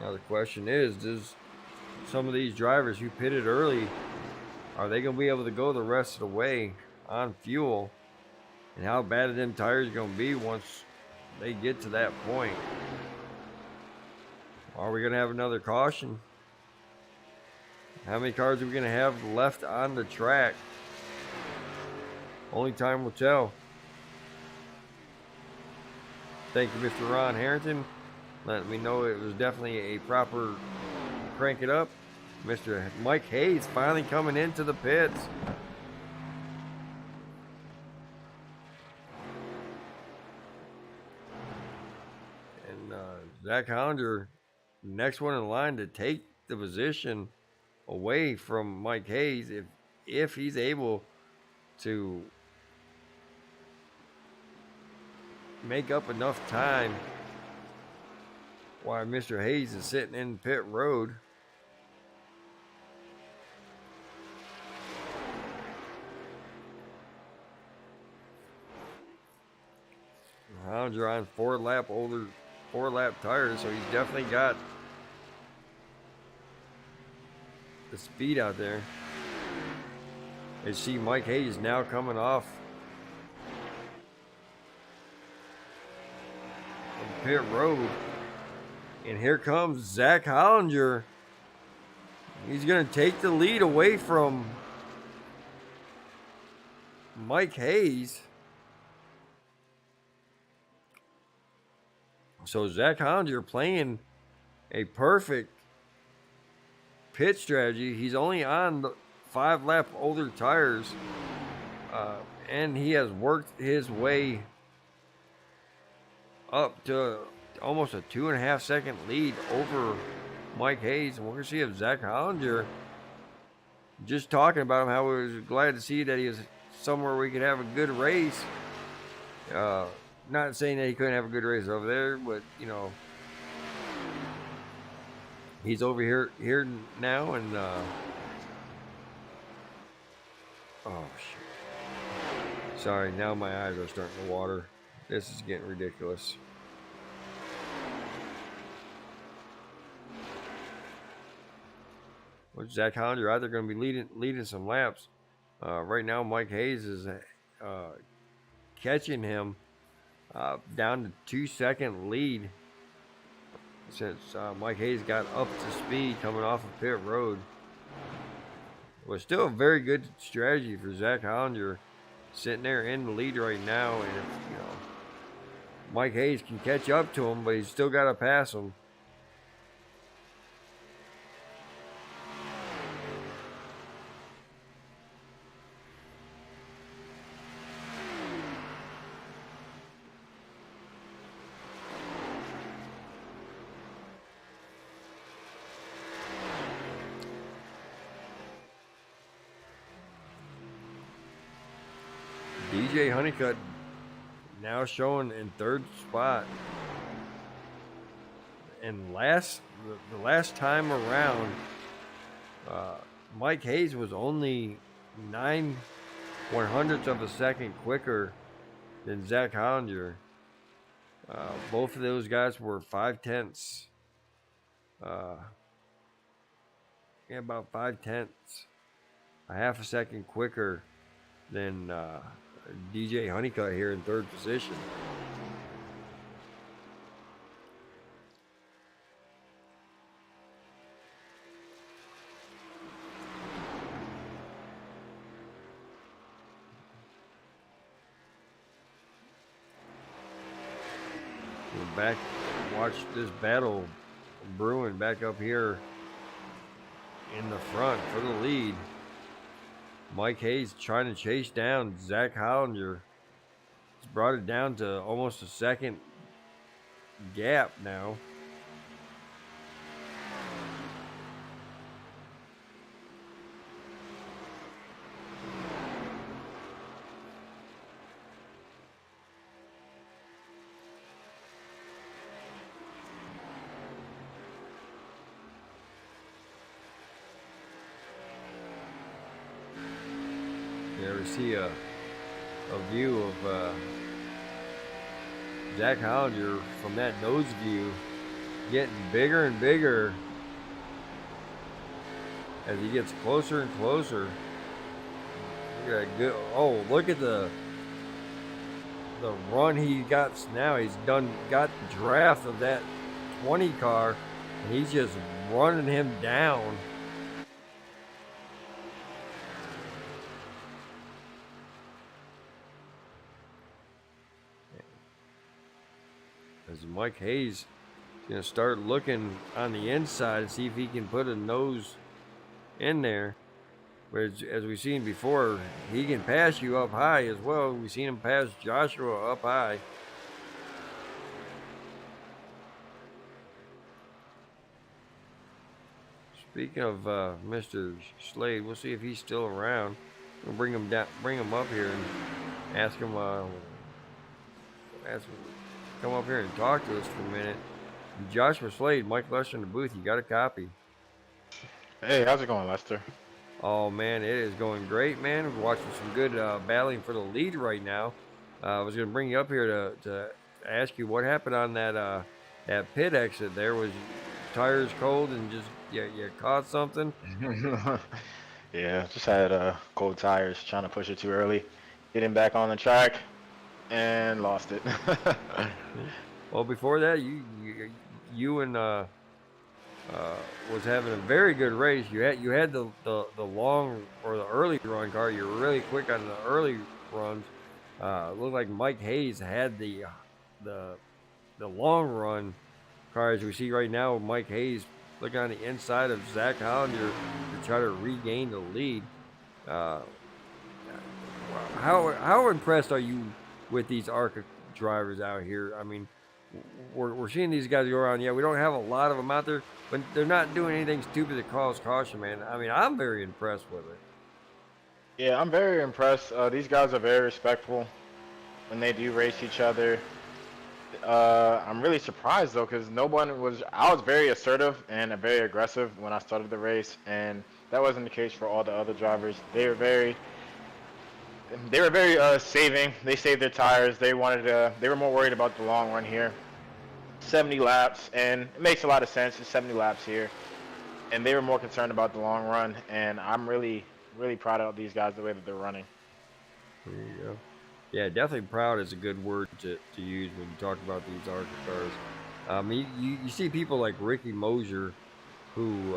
Now the question is, does some of these drivers who pitted early, are they going to be able to go the rest of the way on fuel? And how bad are them tires going to be once they get to that point? Are we going to have another caution? How many cars are we going to have left on the track? Only time will tell. Thank you, Mr. Ron Harrington. Let me know it was definitely a proper crank it up. Mr. Mike Hayes finally coming into the pits. And Zach Hollander, next one in line to take the position away from Mike Hayes if he's able to make up enough time while Mr. Hayes is sitting in pit road. Hollander on 4-lap tires, so he's definitely got the speed out there. You see Mike Hayes now coming off pit road. And here comes Zach Hollander. He's going to take the lead away from Mike Hayes. So Zach Hollander playing a perfect pit strategy. He's only on the 5-lap older tires. And he has worked his way up to almost a 2.5 second lead over Mike Hayes. And we're going to see if Zach Hollander, just talking about him, how we was glad to see that he was somewhere we could have a good race. Not saying that he couldn't have a good race over there, but, you know, he's over here now, and oh, shit. Sorry, now my eyes are starting to water. This is getting ridiculous. Well, Zach Hollander out there going to be leading some laps. Right now, Mike Hayes is catching him down to 2-second lead since Mike Hayes got up to speed coming off of pit road. It was still a very good strategy for Zach Hollander sitting there in the lead right now, and if Mike Hayes can catch up to him, but he's still got to pass him. DJ Honeycutt now showing in third spot. And the last time around, Mike Hayes was only 9/100ths of a second quicker than Zach Hollander. Both of those guys were 5/10ths. About 5/10ths, a half a second quicker than DJ Honeycutt here in third position. We're back, watch this battle brewing back up here in the front for the lead. Mike Hayes trying to chase down Zach Hollander. He's brought it down to almost a second gap now. There we see a view of Zach Hollander from that nose view getting bigger and bigger as he gets closer and closer. Look at that good, oh, look at the run he got now. He's got the draft of that 20 car, and he's just running him down. As Mike Hayes is going to start looking on the inside and see if he can put a nose in there. But as we've seen before, he can pass you up high as well. We've seen him pass Joshua up high. Speaking of Mr. Slade, we'll see if he's still around. We'll bring him down, bring him up here and ask him come up here and talk to us for a minute. Joshua Slade, Mike Lester in the booth. You got a copy? Hey, how's it going, Lester? Oh man, it is going great, man. We're watching some good battling for the lead right now. I was going to bring you up here to ask you what happened on that pit exit. There was tires cold and just you caught something. Yeah, just had cold tires, trying to push it too early, getting back on the track, and lost it. Well, before that, you and was having a very good race. You had the long or the early run car. You were really quick on the early runs. It looked like Mike Hayes had the long run car, as we see right now. Mike Hayes looking on the inside of Zach Hollander to try to regain the lead. How impressed are you with these ARCA drivers out here? I mean, we're seeing these guys go around. Yeah, we don't have a lot of them out there, but they're not doing anything stupid that calls caution, man. I mean, I'm very impressed with it. Yeah, I'm very impressed. These guys are very respectful when they do race each other. I'm really surprised though, because I was very assertive and very aggressive when I started the race, and that wasn't the case for all the other drivers. They they were very saving. They saved their tires. They wanted to. They were more worried about the long run here. 70 laps, and it makes a lot of sense. It's 70 laps here, and they were more concerned about the long run. And I'm really, really proud of these guys the way that they're running. There you go. Yeah, definitely proud is a good word to use when you talk about these ARCA cars. You see people like Ricky Mosier, who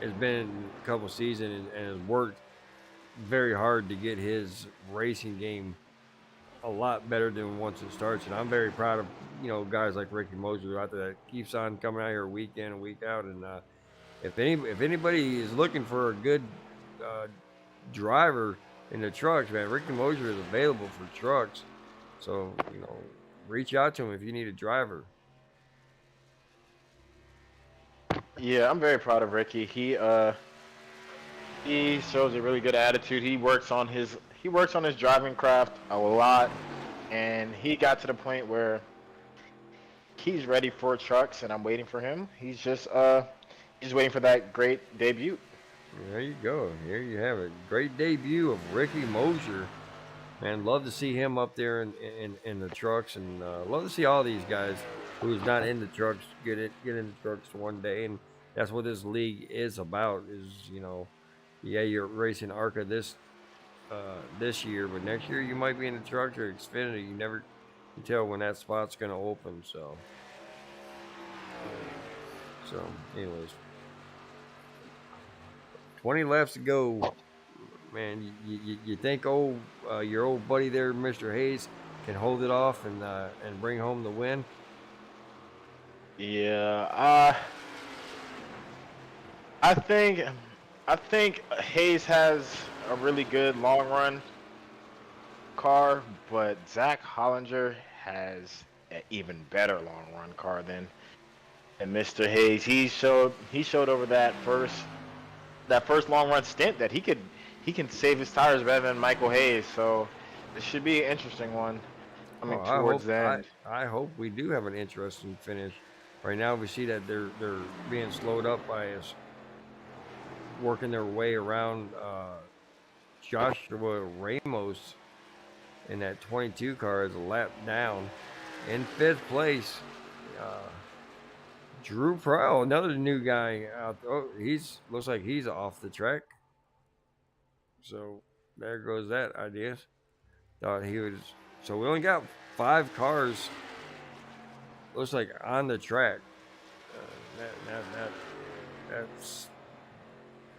has been in a couple seasons and has worked very hard to get his racing game a lot better than once it starts. And I'm very proud of guys like Ricky Mosier out there that keeps on coming out here week in and week out. And if anybody is looking for a good driver in the trucks, man, Ricky Mosier is available for trucks. So reach out to him if you need a driver. Yeah, I'm very proud of Ricky. He shows a really good attitude. He works on his driving craft a lot, and he got to the point where he's ready for trucks, and I'm waiting for him. He's just waiting for that great debut. There you go. Here you have it. Great debut of Ricky Mosier. Man, love to see him up there in the trucks, and love to see all these guys who's not in the trucks get in the trucks one day. And that's what this league is about. Is yeah, you're racing ARCA this year, but next year you might be in the trucks or Xfinity. You never can tell when that spot's going to open. So anyways. 20 laps to go, man. You think your old buddy there, Mr. Hayes, can hold it off and bring home the win? Yeah, I think Hayes has a really good long run car, but Zach Hollinger has an even better long run car than Mr. Hayes. He showed over that first long run stint that he can save his tires better than Michael Hayes. So this should be an interesting one coming towards the end. I hope we do have an interesting finish. Right now we see that they're being slowed up by us working their way around Joshua Ramos in that 22 car is a lap down. In 5th place, Drew Prowl, another new guy out. Oh, looks like he's off the track. So there goes that idea. Thought he was. So we only got 5 cars. Looks like on the track. That's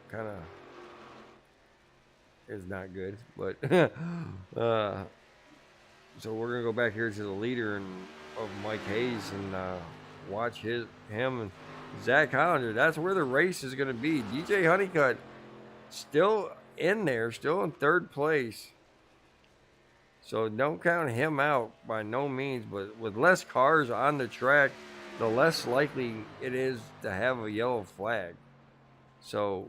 kind of is not good. But so we're gonna go back here to the leader of Mike Hayes and watch him and Zach Hollander. That's where the race is going to be. DJ Honeycutt still in there, still in 3rd place. So don't count him out by no means. But with less cars on the track, the less likely it is to have a yellow flag. So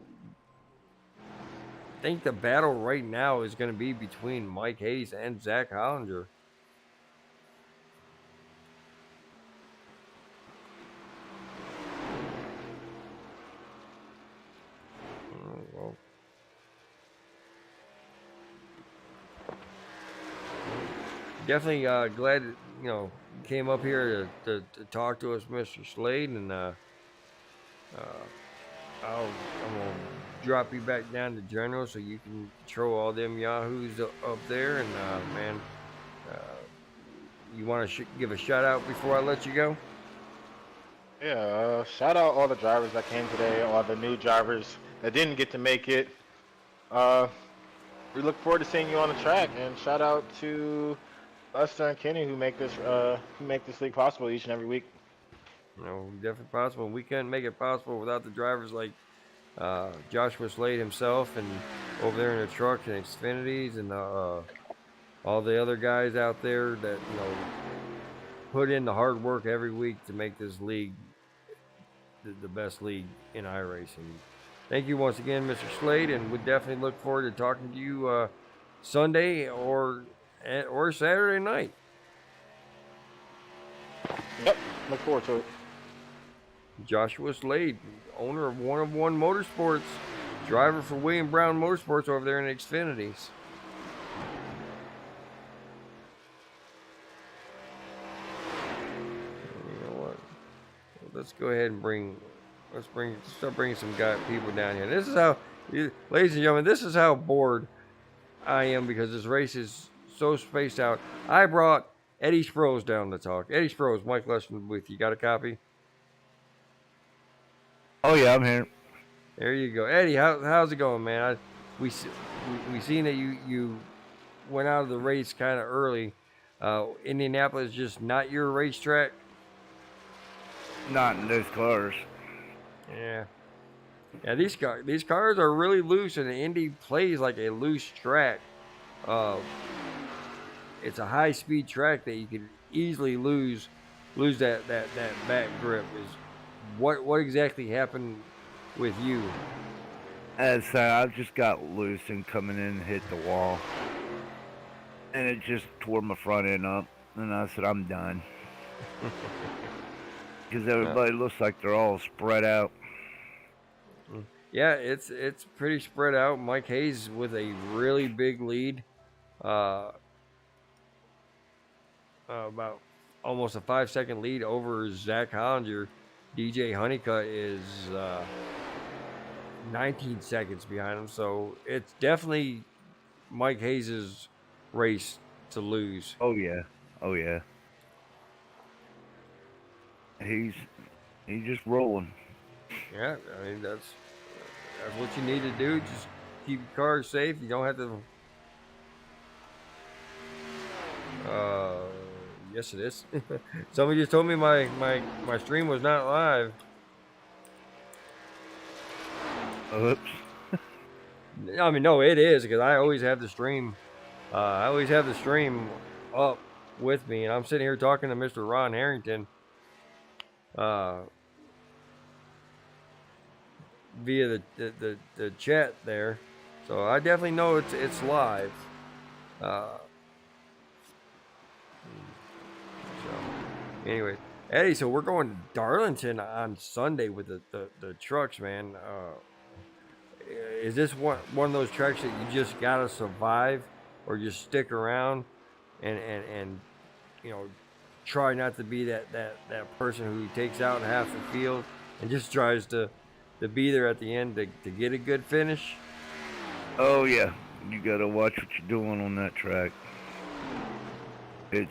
I think the battle right now is going to be between Mike Hayes and Zach Hollander. Definitely glad came up here to talk to us, Mr. Slade, and I'm gonna drop you back down to General so you can control all them yahoos up there. And man, you want to give a shout out before I let you go? Yeah, shout out all the drivers that came today, all the new drivers that didn't get to make it. We look forward to seeing you on the track, and shout out to Lester and Kenny who make this league possible each and every week. Definitely possible. We couldn't make it possible without the drivers like Joshua Slade himself, and over there in the trucks and Xfinities, and all the other guys out there that put in the hard work every week to make this league the best league in iRacing. Thank you once again, Mr. Slade, and we definitely look forward to talking to you Sunday or Saturday night. Yep, look forward to it. Joshua Slade, owner of One of One Motorsports, driver for William Brown Motorsports over there in Xfinities. let's go ahead and start bringing some people down here. This is how, ladies and gentlemen, this is how bored I am because this race is so spaced out. I brought Eddie Sproles down to talk. Eddie Sproles, Mike Leshman with you. Got a copy? Oh yeah, I'm here. There you go, Eddie. How's it going, man? We seen that you went out of the race kind of early. Indianapolis just not your racetrack. Not in those cars. Yeah. Yeah, these cars are really loose, and the Indy plays like a loose track. It's a high-speed track that you could easily lose that back grip. Is what exactly happened with you? As I just got loose and coming in and hit the wall, and it just tore my front end up. And I said, I'm done. Because everybody looks like they're all spread out. Yeah, it's pretty spread out. Mike Hayes with a really big lead, about almost a 5-second lead over Zach Hollinger. DJ Honeycutt is 19 seconds behind him, so it's definitely Mike Hayes' race to lose. Oh yeah, oh yeah. He's just rolling. Yeah, I mean that's what you need to do. Just keep your car safe. You don't have to. Yes, it is. Somebody just told me my stream was not live. Oops. I mean, no, it is because I always have the stream. I always have the stream up with me, and I'm sitting here talking to Mr. Ron Harrington. Via the chat there, so I definitely know it's live. So anyway, Eddie, so we're going to Darlington on Sunday with the trucks, man. Is this one of those tracks that you just gotta survive, or just stick around and try not to be that person who takes out half the field and just tries to be there at the end to get a good finish? Oh yeah, you gotta watch what you're doing on that track. It's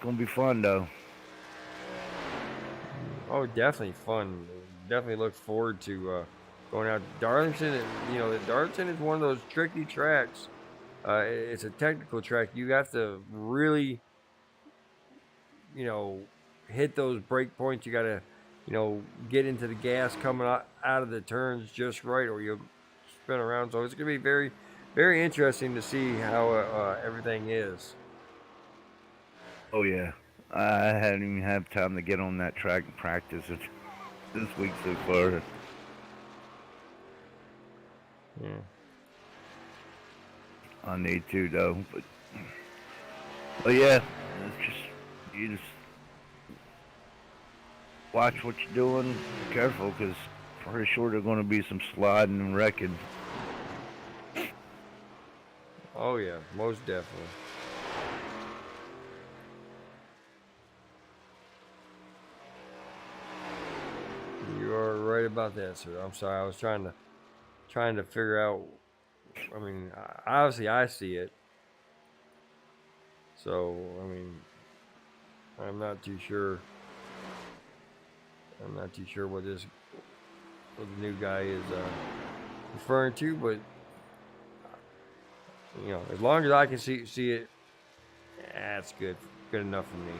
gonna be fun though. Oh, definitely fun. Definitely look forward to going out to Darlington. Darlington is one of those tricky tracks. It's a technical track. You have to really, hit those brake points. You gotta, get into the gas coming out of the turns just right, or you'll spin around. So it's gonna be very, very interesting to see how everything is. Oh yeah, I hadn't even had time to get on that track and practice it this week so far. Yeah. I need to though, but yeah, you just watch what you're doing. Be careful, because pretty sure there's going to be some sliding and wrecking. Oh yeah, most definitely. You are right about that, sir. I'm sorry. I was trying to figure out. I mean, obviously I see it. So, I mean, I'm not too sure what the new guy is referring to, but as long as I can see it, that's good enough for me.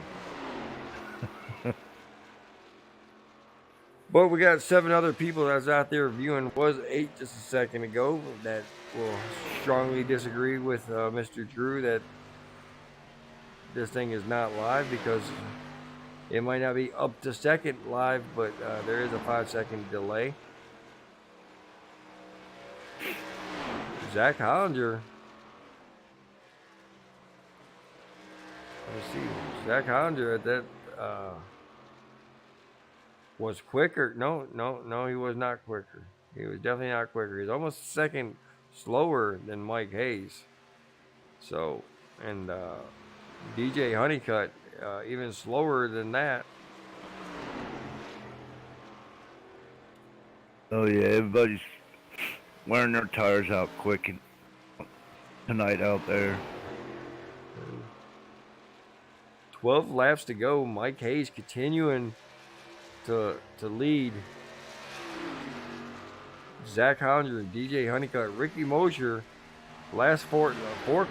But we got 7 other people that's out there viewing. Was 8 just a second ago that will strongly disagree with Mr. Drew that this thing is not live, because it might not be up to second live, but there is a 5-second delay. Zach Hollinger. Let's see. Zach Hollinger at that was quicker. No, he was not quicker. He was definitely not quicker. He's almost a second slower than Mike Hayes. So, and DJ Honeycutt even slower than that. Oh yeah, everybody's wearing their tires out quick tonight out there. 12 laps to go. Mike Hayes continuing to lead. Zach Hollinger and DJ Honeycutt. Ricky Mosier, last four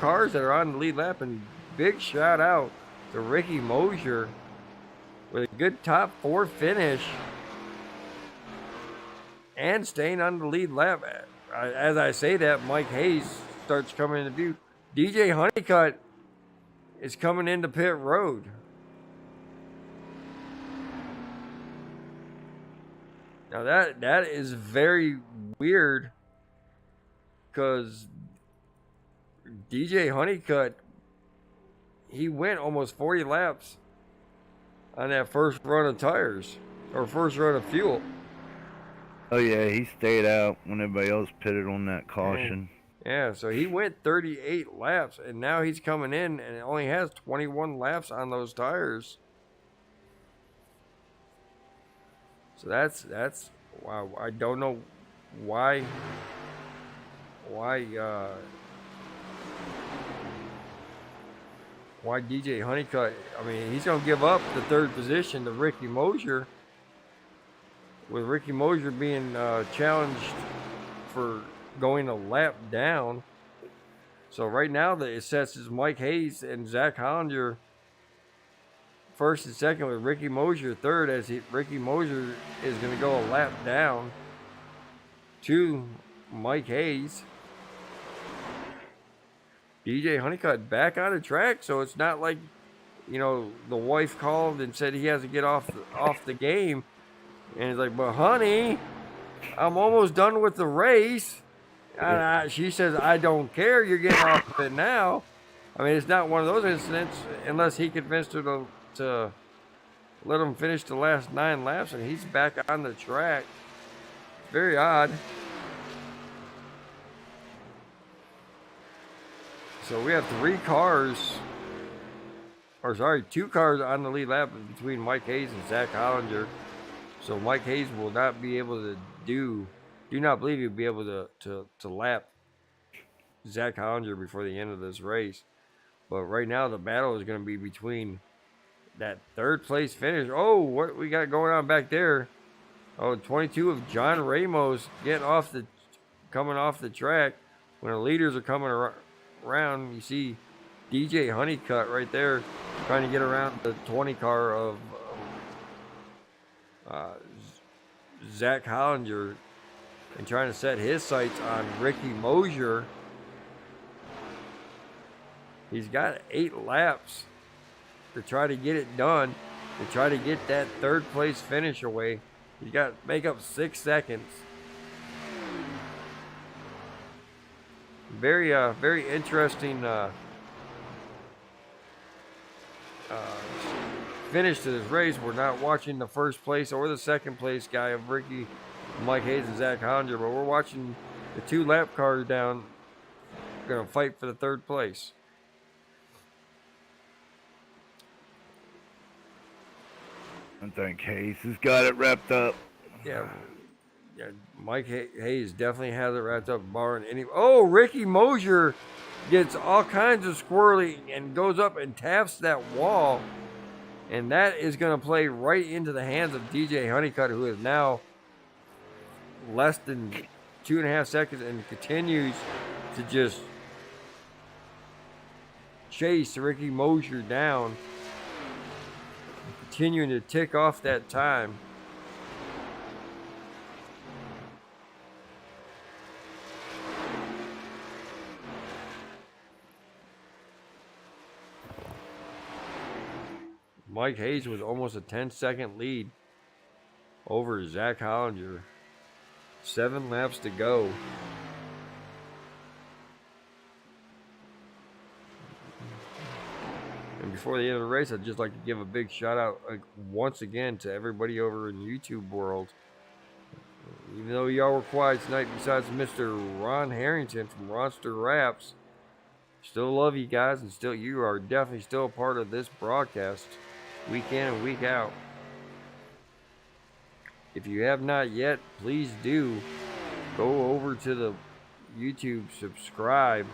cars that are on the lead lap, and big shout out to Ricky Mosier with a good top 4 finish and staying on the lead lap. As I say that, Mike Hayes starts coming into view. DJ Honeycutt is coming into pit road. Now that is very weird, because DJ Honeycutt, he went almost 40 laps on that first run of tires, or first run of fuel. Oh yeah, he stayed out when everybody else pitted on that caution. Yeah, so he went 38 laps, and now he's coming in and only has 21 laps on those tires. So that's wow. I don't know why DJ Honeycutt. I mean, he's gonna give up the 3rd position to Ricky Mosier, with Ricky Mosier being challenged for going a lap down. So right now it sets is Mike Hayes and Zach Hollinger first and second, with Ricky Mosier third, as Ricky Mosier is going to go a lap down to Mike Hayes. DJ Honeycutt back on the track, so it's not like, you know, the wife called and said he has to get off the game, and he's like, but honey, I'm almost done with the race. And she says, I don't care, you're getting off of it now. I mean, it's not one of those incidents unless he convinced her to let him finish the last 9 laps, and he's back on the track. Very odd. So we have 2 cars on the lead lap between Mike Hayes and Zach Hollinger. So Mike Hayes will not be able to do not believe he'll be able to lap Zach Hollinger before the end of this race. But right now the battle is going to be between that 3rd place finish. Oh, what we got going on back there? Oh, 22 of John Ramos coming off the track. When the leaders are coming around, you see DJ Honeycutt right there trying to get around the 20 car of Zach Hollinger and trying to set his sights on Ricky Mosier. He's got 8 laps to try to get it done, to try to get that 3rd place finish away. He's got to make up 6 seconds. Very interesting finish to this race. We're not watching the 1st place or the 2nd place guy of Ricky, Mike Hayes, and Zach Hollinger, but we're watching the 2 lap cars down going to fight for the 3rd place. I think Hayes has got it wrapped up. Yeah, Mike Hayes definitely has it wrapped up, barring any. Oh, Ricky Mosier gets all kinds of squirrely and goes up and taps that wall, and that is going to play right into the hands of DJ Honeycutt, who is now less than 2.5 seconds and continues to just chase Ricky Mosier down, continuing to tick off that time. Mike Hayes with almost a 10-second lead over Zach Hollinger. 7 laps to go. And before the end of the race, I'd just like to give a big shout out once again to everybody over in YouTube world. Even though y'all were quiet tonight, besides Mr. Ron Harrington from Ronster Raps, still love you guys, and still you are definitely still a part of this broadcast, week in and week out. If you have not yet, please do go over to the YouTube, subscribe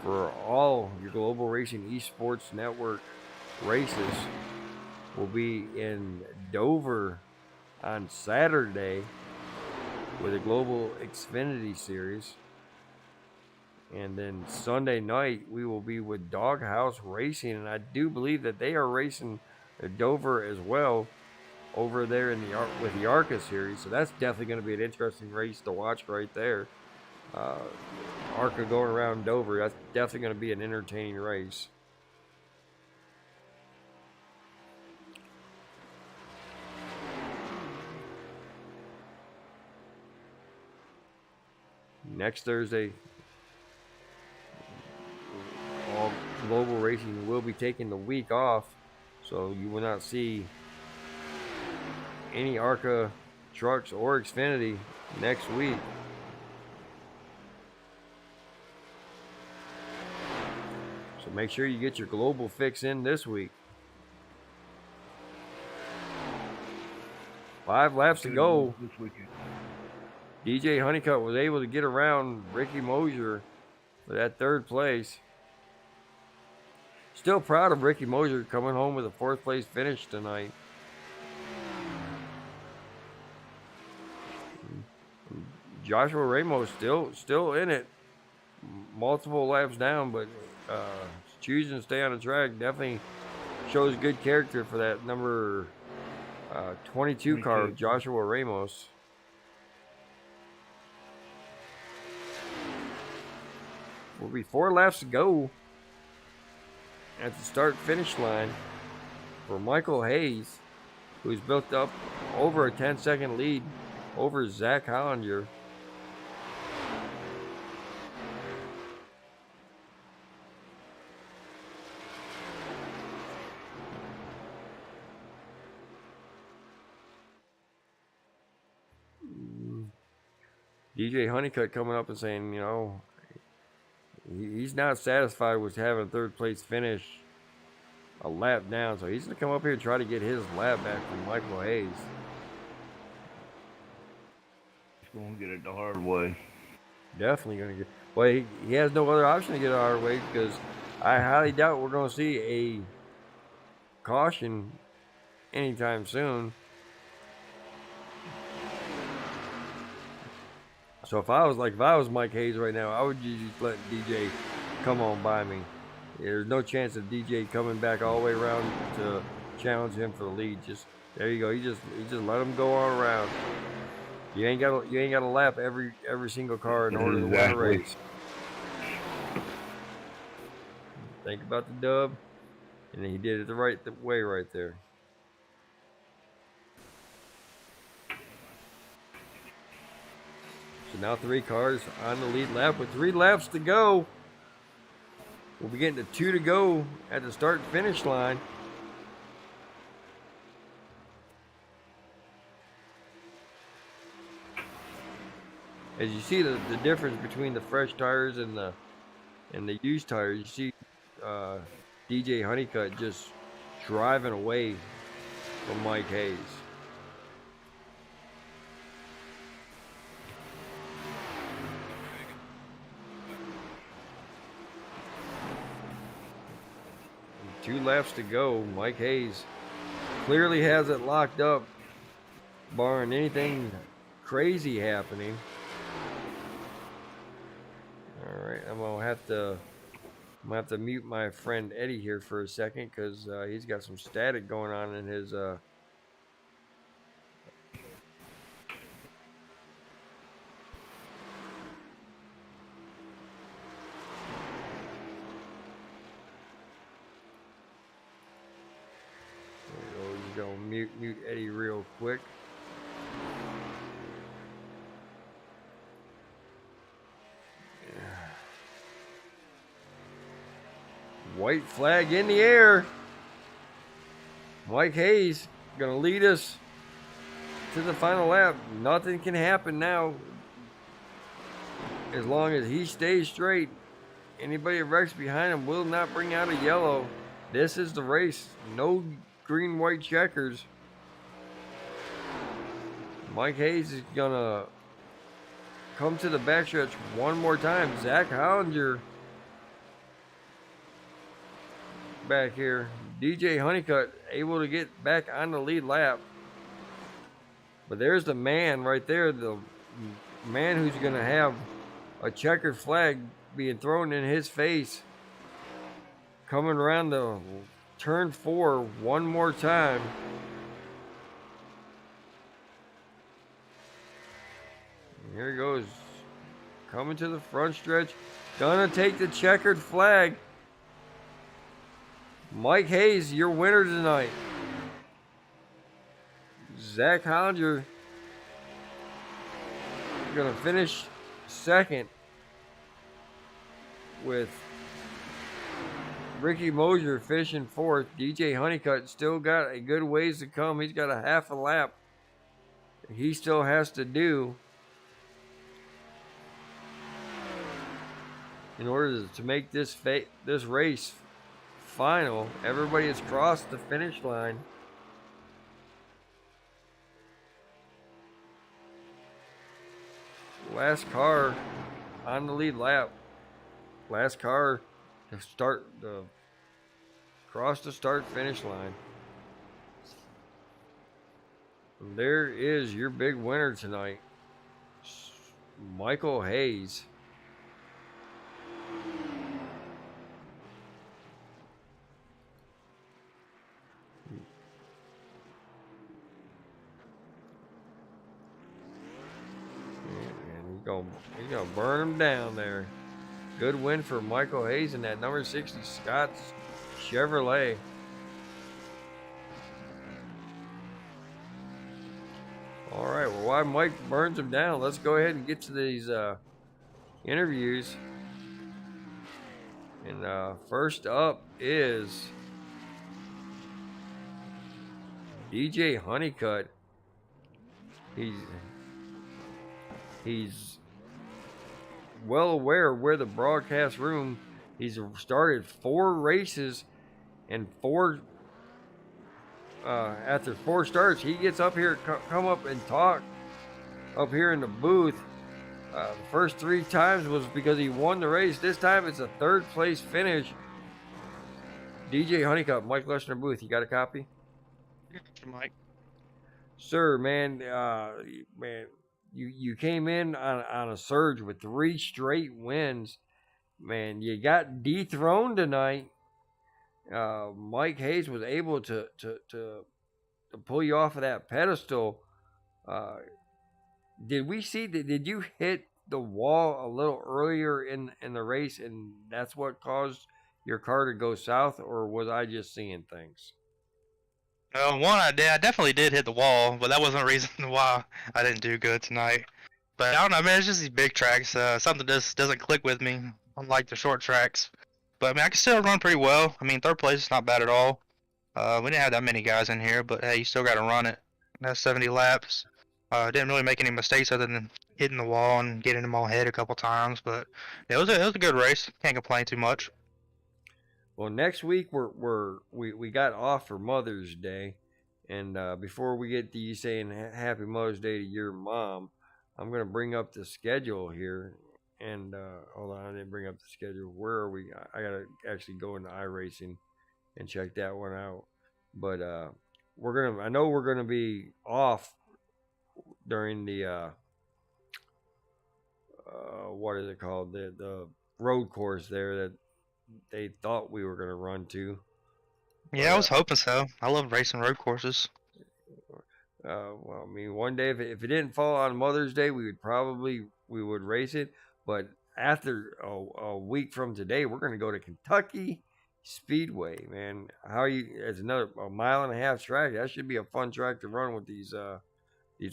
for all your Global Racing Esports Network races. Will be in Dover on Saturday with a Global Xfinity Series. And then Sunday night, we will be with Doghouse Racing. And I do believe that they are racing at Dover as well over there in with the ARCA Series. So that's definitely going to be an interesting race to watch right there. ARCA going around Dover, that's definitely going to be an entertaining race. Next Thursday, all Global Racing will be taking the week off, so you will not see any ARCA trucks or Xfinity next week. So make sure you get your global fix in this week. 5 laps to go. This weekend. DJ Honeycutt was able to get around Ricky Mosier for that 3rd place. Still proud of Ricky Mosier coming home with a 4th place finish tonight. Joshua Ramos still in it. Multiple laps down, but choosing to stay on the track definitely shows good character for that number 22 car, Joshua Ramos. Will be 4 laps to go at the start-finish line for Michael Hayes, who's built up over a 10-second lead over Zach Hollinger. DJ Honeycutt coming up and saying, you know, he's not satisfied with having a 3rd place finish a lap down, so he's going to come up here and try to get his lap back from Michael Hayes. He's going to get it the hard way. Definitely going to get... Well, he has no other option to get it the hard way, because I highly doubt we're going to see a caution anytime soon. So if I was Mike Hayes right now, I would just let DJ come on by me. There's no chance of DJ coming back all the way around to challenge him for the lead. Just there you go. You just let him go on around. You ain't got to lap every single car in order to win a race. Think about the dub, and he did it the right way right there. So now 3 cars on the lead lap with 3 laps to go. We'll be getting to 2 to go at the start and finish line. As you see the difference between the fresh tires and the used tires, you see DJ Honeycutt just driving away from Mike Hayes. And 2 laps to go. Mike Hayes clearly has it locked up, barring anything crazy happening. All right, I'm gonna have to mute my friend Eddie here for a second, because he's got some static going on in his There we go. Mute Eddie real quick. White flag in the air. Mike Hayes gonna lead us to the final lap. Nothing can happen now as long as he stays straight. Anybody that wrecks behind him will not bring out a yellow. This is the race. No green, white checkers. Mike Hayes is gonna come to the backstretch one more time. Zach Hollinger back here. DJ Honeycutt able to get back on the lead lap. But there's the man right there, the man who's going to have a checkered flag being thrown in his face. Coming around the turn 4 one more time. Here he goes. Coming to the front stretch. Gonna take the checkered flag. Mike Hayes, your winner tonight. Zach Hollinger gonna finish second with Ricky Mosier finishing fourth. DJ Honeycutt still got a good ways to come. He's got a half a lap he still has to do in order to make this race final. Everybody has crossed the finish line. Last car on the lead lap. Last car to start the cross the start finish line. And there is your big winner tonight, Michael Hayes. He's gonna burn him down there. Good win for Michael Hayes in that number 60 Scott's Chevrolet. All right, well, while Mike burns him down, let's go ahead and get to these interviews. And first up is DJ Honeycutt. He's well aware where the broadcast room. He's started 4 races and after 4 starts, he gets up here, come up and talk up here in the booth. The first 3 times was because he won the race. This time it's a 3rd place finish. DJ Honeycutt, Mike Leshner booth. You got a copy? Mike. Sir, man, You came in on a surge with 3 straight wins. Man, you got dethroned tonight. Mike Hayes was able to pull you off of that pedestal. Did you hit the wall a little earlier in the race and that's what caused your car to go south, or was I just seeing things? One, I definitely did hit the wall, but that wasn't a reason why I didn't do good tonight. But I don't know, man, it's just these big tracks. Something just doesn't click with me, unlike the short tracks. But I mean, I can still run pretty well. I mean, 3rd place is not bad at all. We didn't have that many guys in here, but hey, you still got to run it. That's 70 laps. Didn't really make any mistakes other than hitting the wall and getting them all hit a couple times. But yeah, it was a good race. Can't complain too much. Well, next week we got off for Mother's Day, and before we get to you saying Happy Mother's Day to your mom, I'm gonna bring up the schedule here. And hold on, I didn't bring up the schedule. Where are we? I gotta actually go into iRacing and check that one out. But I know we're gonna be off during the what is it called? The road course there that they thought we were going to run to. Yeah, I was hoping so. I love racing road courses. Well, I mean, one day if it didn't fall on Mother's Day, we would race it. But after a week from today, we're going to go to Kentucky Speedway, man. It's another 1.5 mile track. That should be a fun track to run with these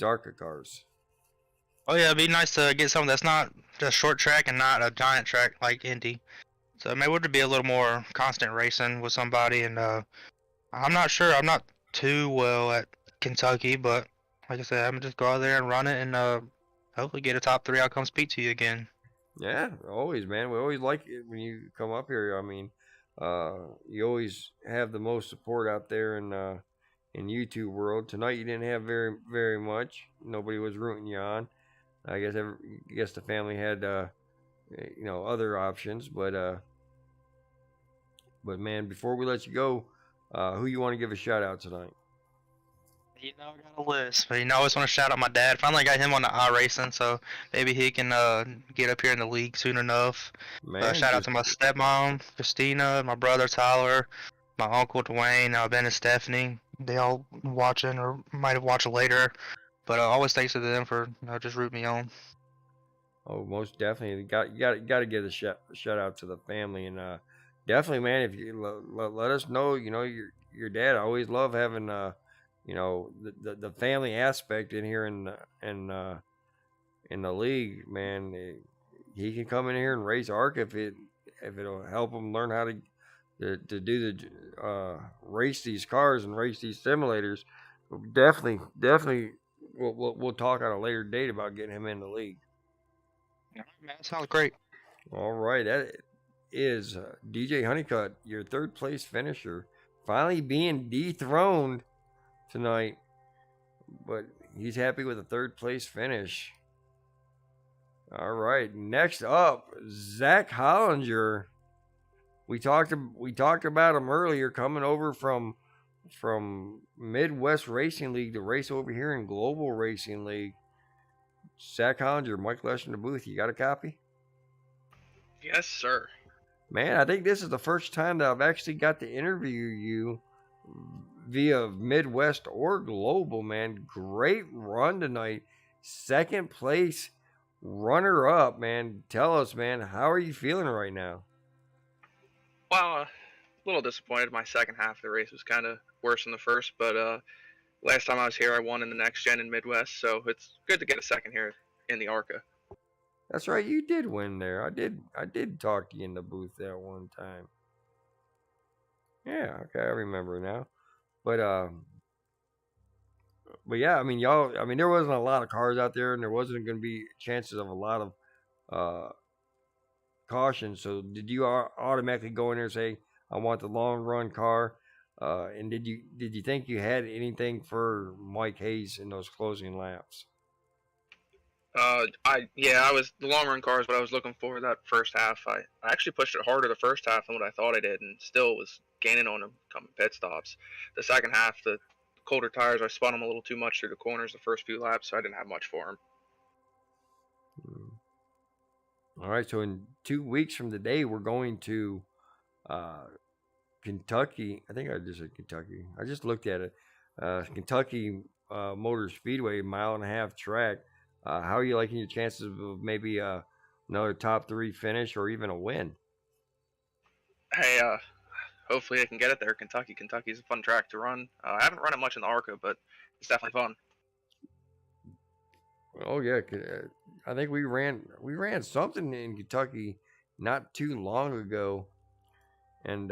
ARCA cars. Oh yeah, it'd be nice to get something that's not just short track and not a giant track like Indy. So maybe it would be a little more constant racing with somebody. And I'm not sure. I'm not too well at Kentucky, but like I said, I'm gonna just go out there and run it and hopefully get a top 3. I'll come speak to you again. Yeah, always, man. We always like it when you come up here. I mean, you always have the most support out there in YouTube world. Tonight you didn't have very much. Nobody was rooting you on. I guess the family had other options, but man, before we let you go, who you want to give a shout out tonight? I got a list, but I always want to shout out my dad. Finally got him on the iRacing, so maybe he can get up here in the league soon enough. Man, Shout out to my stepmom, Christina, my brother Tyler, my uncle Dwayne, Ben and Stephanie. They all watching or might have watched later, but always thanks to them for just rooting me on. Oh, most definitely. Got to give a shout out to the family, and definitely, man. If you let us know, your dad. I always love having the family aspect in here in the league, man. He can come in here and race ARC if it'll help him learn how to do the race these cars and race these simulators. Definitely, we'll talk on a later date about getting him in the league. Yeah, man, sounds great. All right, that is DJ Honeycutt, your third place finisher, finally being dethroned tonight, but he's happy with a third place finish. All right, next up, Zach Hollinger. We talked about him earlier, coming over from Midwest Racing League to race over here in Global Racing League. Zach Hollinger, Mike Lesh in the booth. You got a copy? Yes, sir. Man, I think this is the first time that I've actually got to interview you via Midwest or Global, man. Great run tonight. Second place runner up, man. Tell us, man, how are you feeling right now? Well, a little disappointed. My second half of the race was kind of worse than the first, but last time I was here, I won in the next gen in Midwest, so it's good to get a second here in the ARCA. That's right, you did win there. I did talk to you in the booth that one time. Yeah, okay, I remember now. But yeah, I mean, there wasn't a lot of cars out there, and there wasn't going to be chances of a lot of caution. So did you automatically go in there and say, I want the long run car? And did you think you had anything for Mike Hayes in those closing laps? I was the long run car is what I was looking for that first half. I actually pushed it harder the first half than what I thought I did, and still was gaining on him coming pit stops. The second half, the colder tires, I spun him a little too much through the corners the first few laps, so I didn't have much for him. All right, so in 2 weeks from today, we're going to Kentucky. I think I just said Kentucky. I just looked at it. Kentucky Motor Speedway, 1.5-mile track. How are you liking your chances of maybe another top 3 finish or even a win? Hey, hopefully I can get it there. Kentucky's a fun track to run. I haven't run it much in the ARCA, but it's definitely fun. Oh yeah, I think we ran something in Kentucky not too long ago, and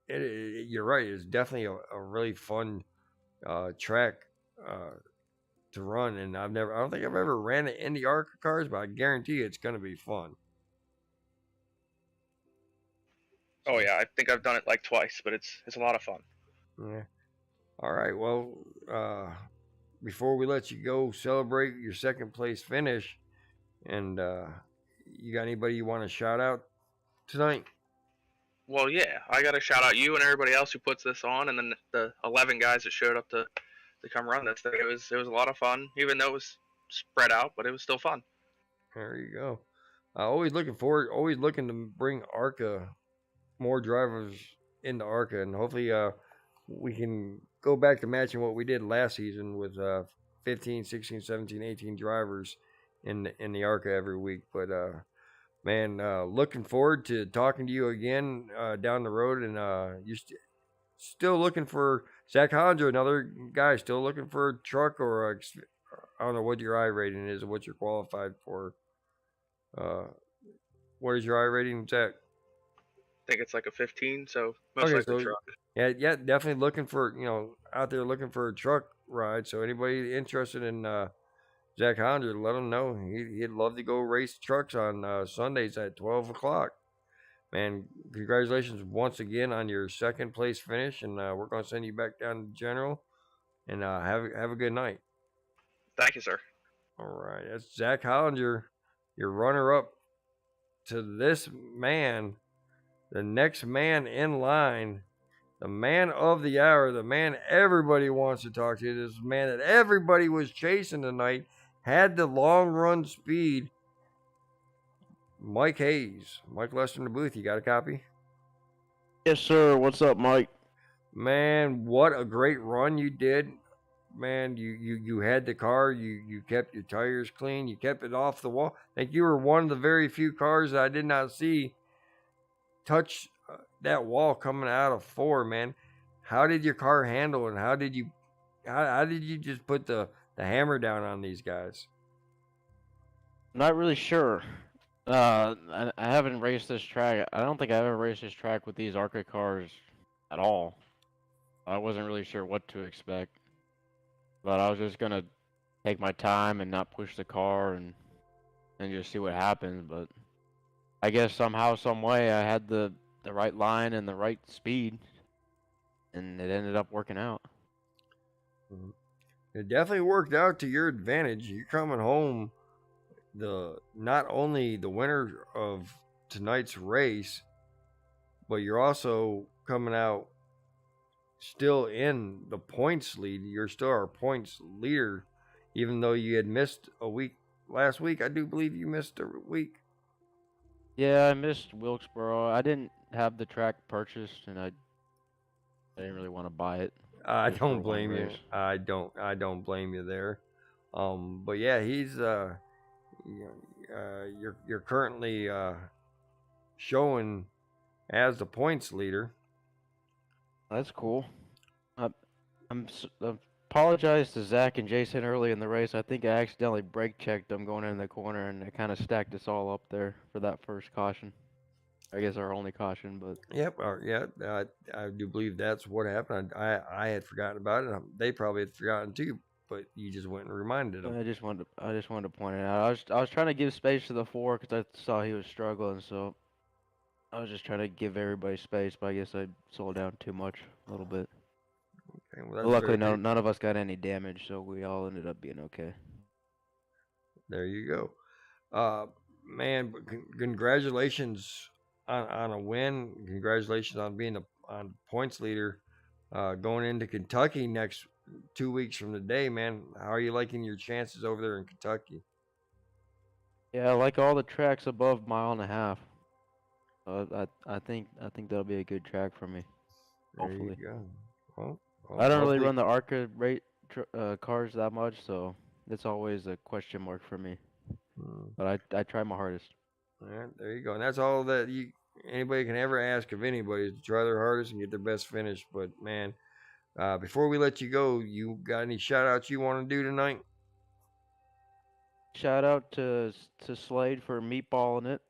you're right. It's definitely a really fun track to run, and I don't think I've ever ran it in the ARCA cars, but I guarantee you it's going to be fun. Oh yeah, I think I've done it like twice, but it's a lot of fun. Yeah. All right. Well, before we let you go, celebrate your second place finish, and you got anybody you want to shout out tonight? Well, yeah, I got to shout out you and everybody else who puts this on, and then the 11 guys that showed up to come run this thing. It was a lot of fun, even though it was spread out, but it was still fun. There you go. Always looking to bring ARCA, more drivers into ARCA, and hopefully we can go back to matching what we did last season with 15, 16, 17, 18 drivers in the ARCA every week. But man, looking forward to talking to you again down the road, and you're still looking for Zach Hollinger, another guy still looking for a truck, or I don't know what your I rating is or what you're qualified for. What is your I rating, Zach? I think it's like a 15, so most likely truck. Yeah, definitely looking for, out there looking for a truck ride. So anybody interested in Zach Hollinger, let him know. He'd love to go race trucks on Sundays at 12 o'clock. man, congratulations once again on your second place finish, and we're gonna send you back down to general, and have a good night. Thank you, sir. All right, that's Zach Hollinger, your runner up to this man, the next man in line, the man of the hour, the man everybody wants to talk to, this man that everybody was chasing tonight, had the long run speed. Mike Hayes, Mike Lester in the booth. You got a copy? Yes, sir. What's up, Mike? Man, what a great run you did. Man, you had the car, you kept your tires clean, you kept it off the wall. I think you were one of the very few cars that I did not see touch that wall coming out of 4, man. How did your car handle, and how did you just put the hammer down on these guys? I'm not really sure. I haven't raced this track. I don't think I've ever raced this track with these ARCA cars at all. I wasn't really sure what to expect, but I was just gonna take my time and not push the car and just see what happens. But I guess somehow, some way, I had the right line and the right speed, and it ended up working out. It definitely worked out to your advantage. You're coming home not only the winner of tonight's race, but you're also coming out still in the points lead. You're still our points leader, even though you had missed a week last week. I do believe you missed a week. Yeah, I missed Wilkesboro. I didn't have the track purchased, and I didn't really want to buy it. I just for don't one blame you. race. I don't blame you there. But yeah, he's you're currently showing as the points leader. That's cool. I apologize to Zach and Jason early in the race. I think I accidentally brake checked them going in the corner, and it kind of stacked us all up there for that first caution. I guess our only caution, but Yep. I do believe that's what happened. I had forgotten about it. They probably had forgotten too, but you just went and reminded them. I just wanted to point it out. I was trying to give space to the 4 because I saw he was struggling, so I was just trying to give everybody space. But I guess I slowed down too much a little bit. Okay, well, But that's luckily, very none of us got any damage, so we all ended up being okay. There you go. Man, but congratulations on a win. Congratulations on being on points leader going into Kentucky next 2 weeks from today, man. How are you liking your chances over there in Kentucky? Yeah, I like all the tracks above mile and a half. I think that'll be a good track for me. There Hopefully. you go. Well, I don't really hopefully- run the ARCA rate cars that much, so it's always a question mark for me. But I try my hardest. All right, there you go. And that's all that anybody can ever ask of anybody is to try their hardest and get their best finish. But man, before we let you go, you got any shout outs you want to do tonight? Shout out to Slade for meatballing it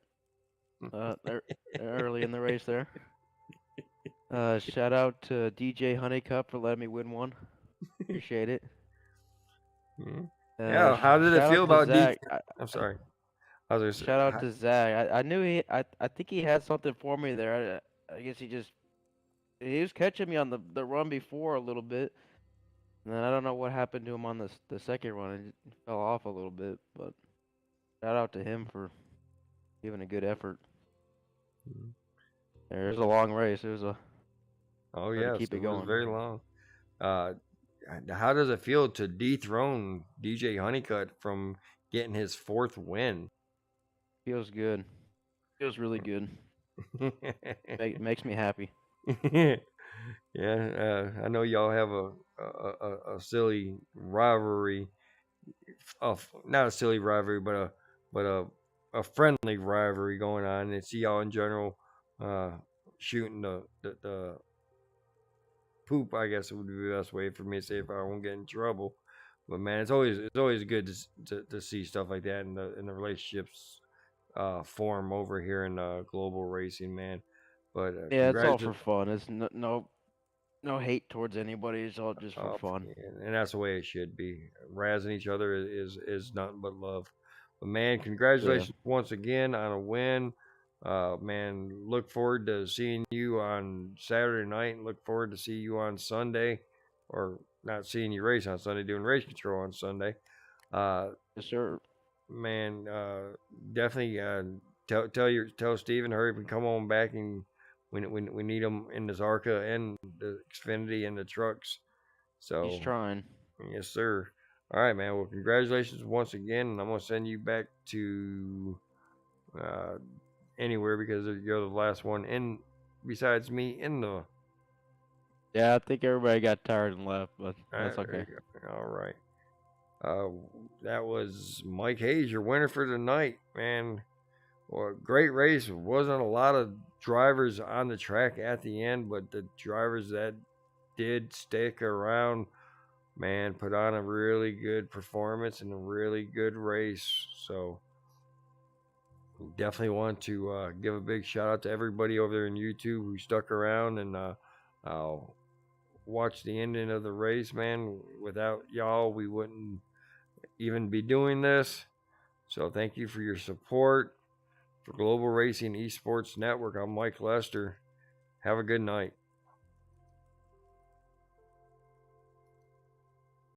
early in the race there. Shout out to DJ Honeycup for letting me win one. Appreciate it. Yeah, how did it shout feel out to about Zach. I'm sorry. I was gonna say, Shout out to Zach. I knew I think he had something for me there. I guess he was catching me on the run before a little bit. And then I don't know what happened to him on the second run. It fell off a little bit, but shout out to him for giving a good effort. There's a long race. It was a oh to yeah, keep it it was going. very long. How does it feel to dethrone DJ Honeycutt from getting his 4th win? Feels good. Feels really good. Makes me happy. Yeah, I know y'all have a silly rivalry. Not a silly rivalry, but a friendly rivalry going on. And see y'all in general shooting the poop. I guess it would be the best way for me to say if I won't get in trouble. But man, it's always good to see stuff like that in the relationships form over here in global racing, man. But Yeah, it's all for fun. It's no hate towards anybody. It's all just for fun. and that's the way it should be. Razzing each other is nothing but love. But man, congratulations once again on a win. Man, look forward to seeing you on Saturday night, and look forward to see you on Sunday, or not seeing you race on Sunday, doing race control on Sunday. Yes, sir. Man, definitely tell Steven hurry up and come on back, and we need him in the Zarka and the Xfinity and the trucks. So He's trying. yes, sir. All right, man. Well, congratulations once again, and I'm gonna send you back to uh, anywhere because you're the last one in, besides me, in the. Yeah, I think everybody got tired and left, but that's okay. All right. That was Mike Hayes, your winner for tonight, man. Well, great race. Wasn't a lot of drivers on the track at the end, but the drivers that did stick around, man, put on a really good performance and a really good race. So definitely want to give a big shout out to everybody over there in YouTube who stuck around and watched the ending of the race, man. Without y'all, we wouldn't even be doing this. So thank you for your support. For Global Racing Esports Network, I'm Mike Lester. Have a good night.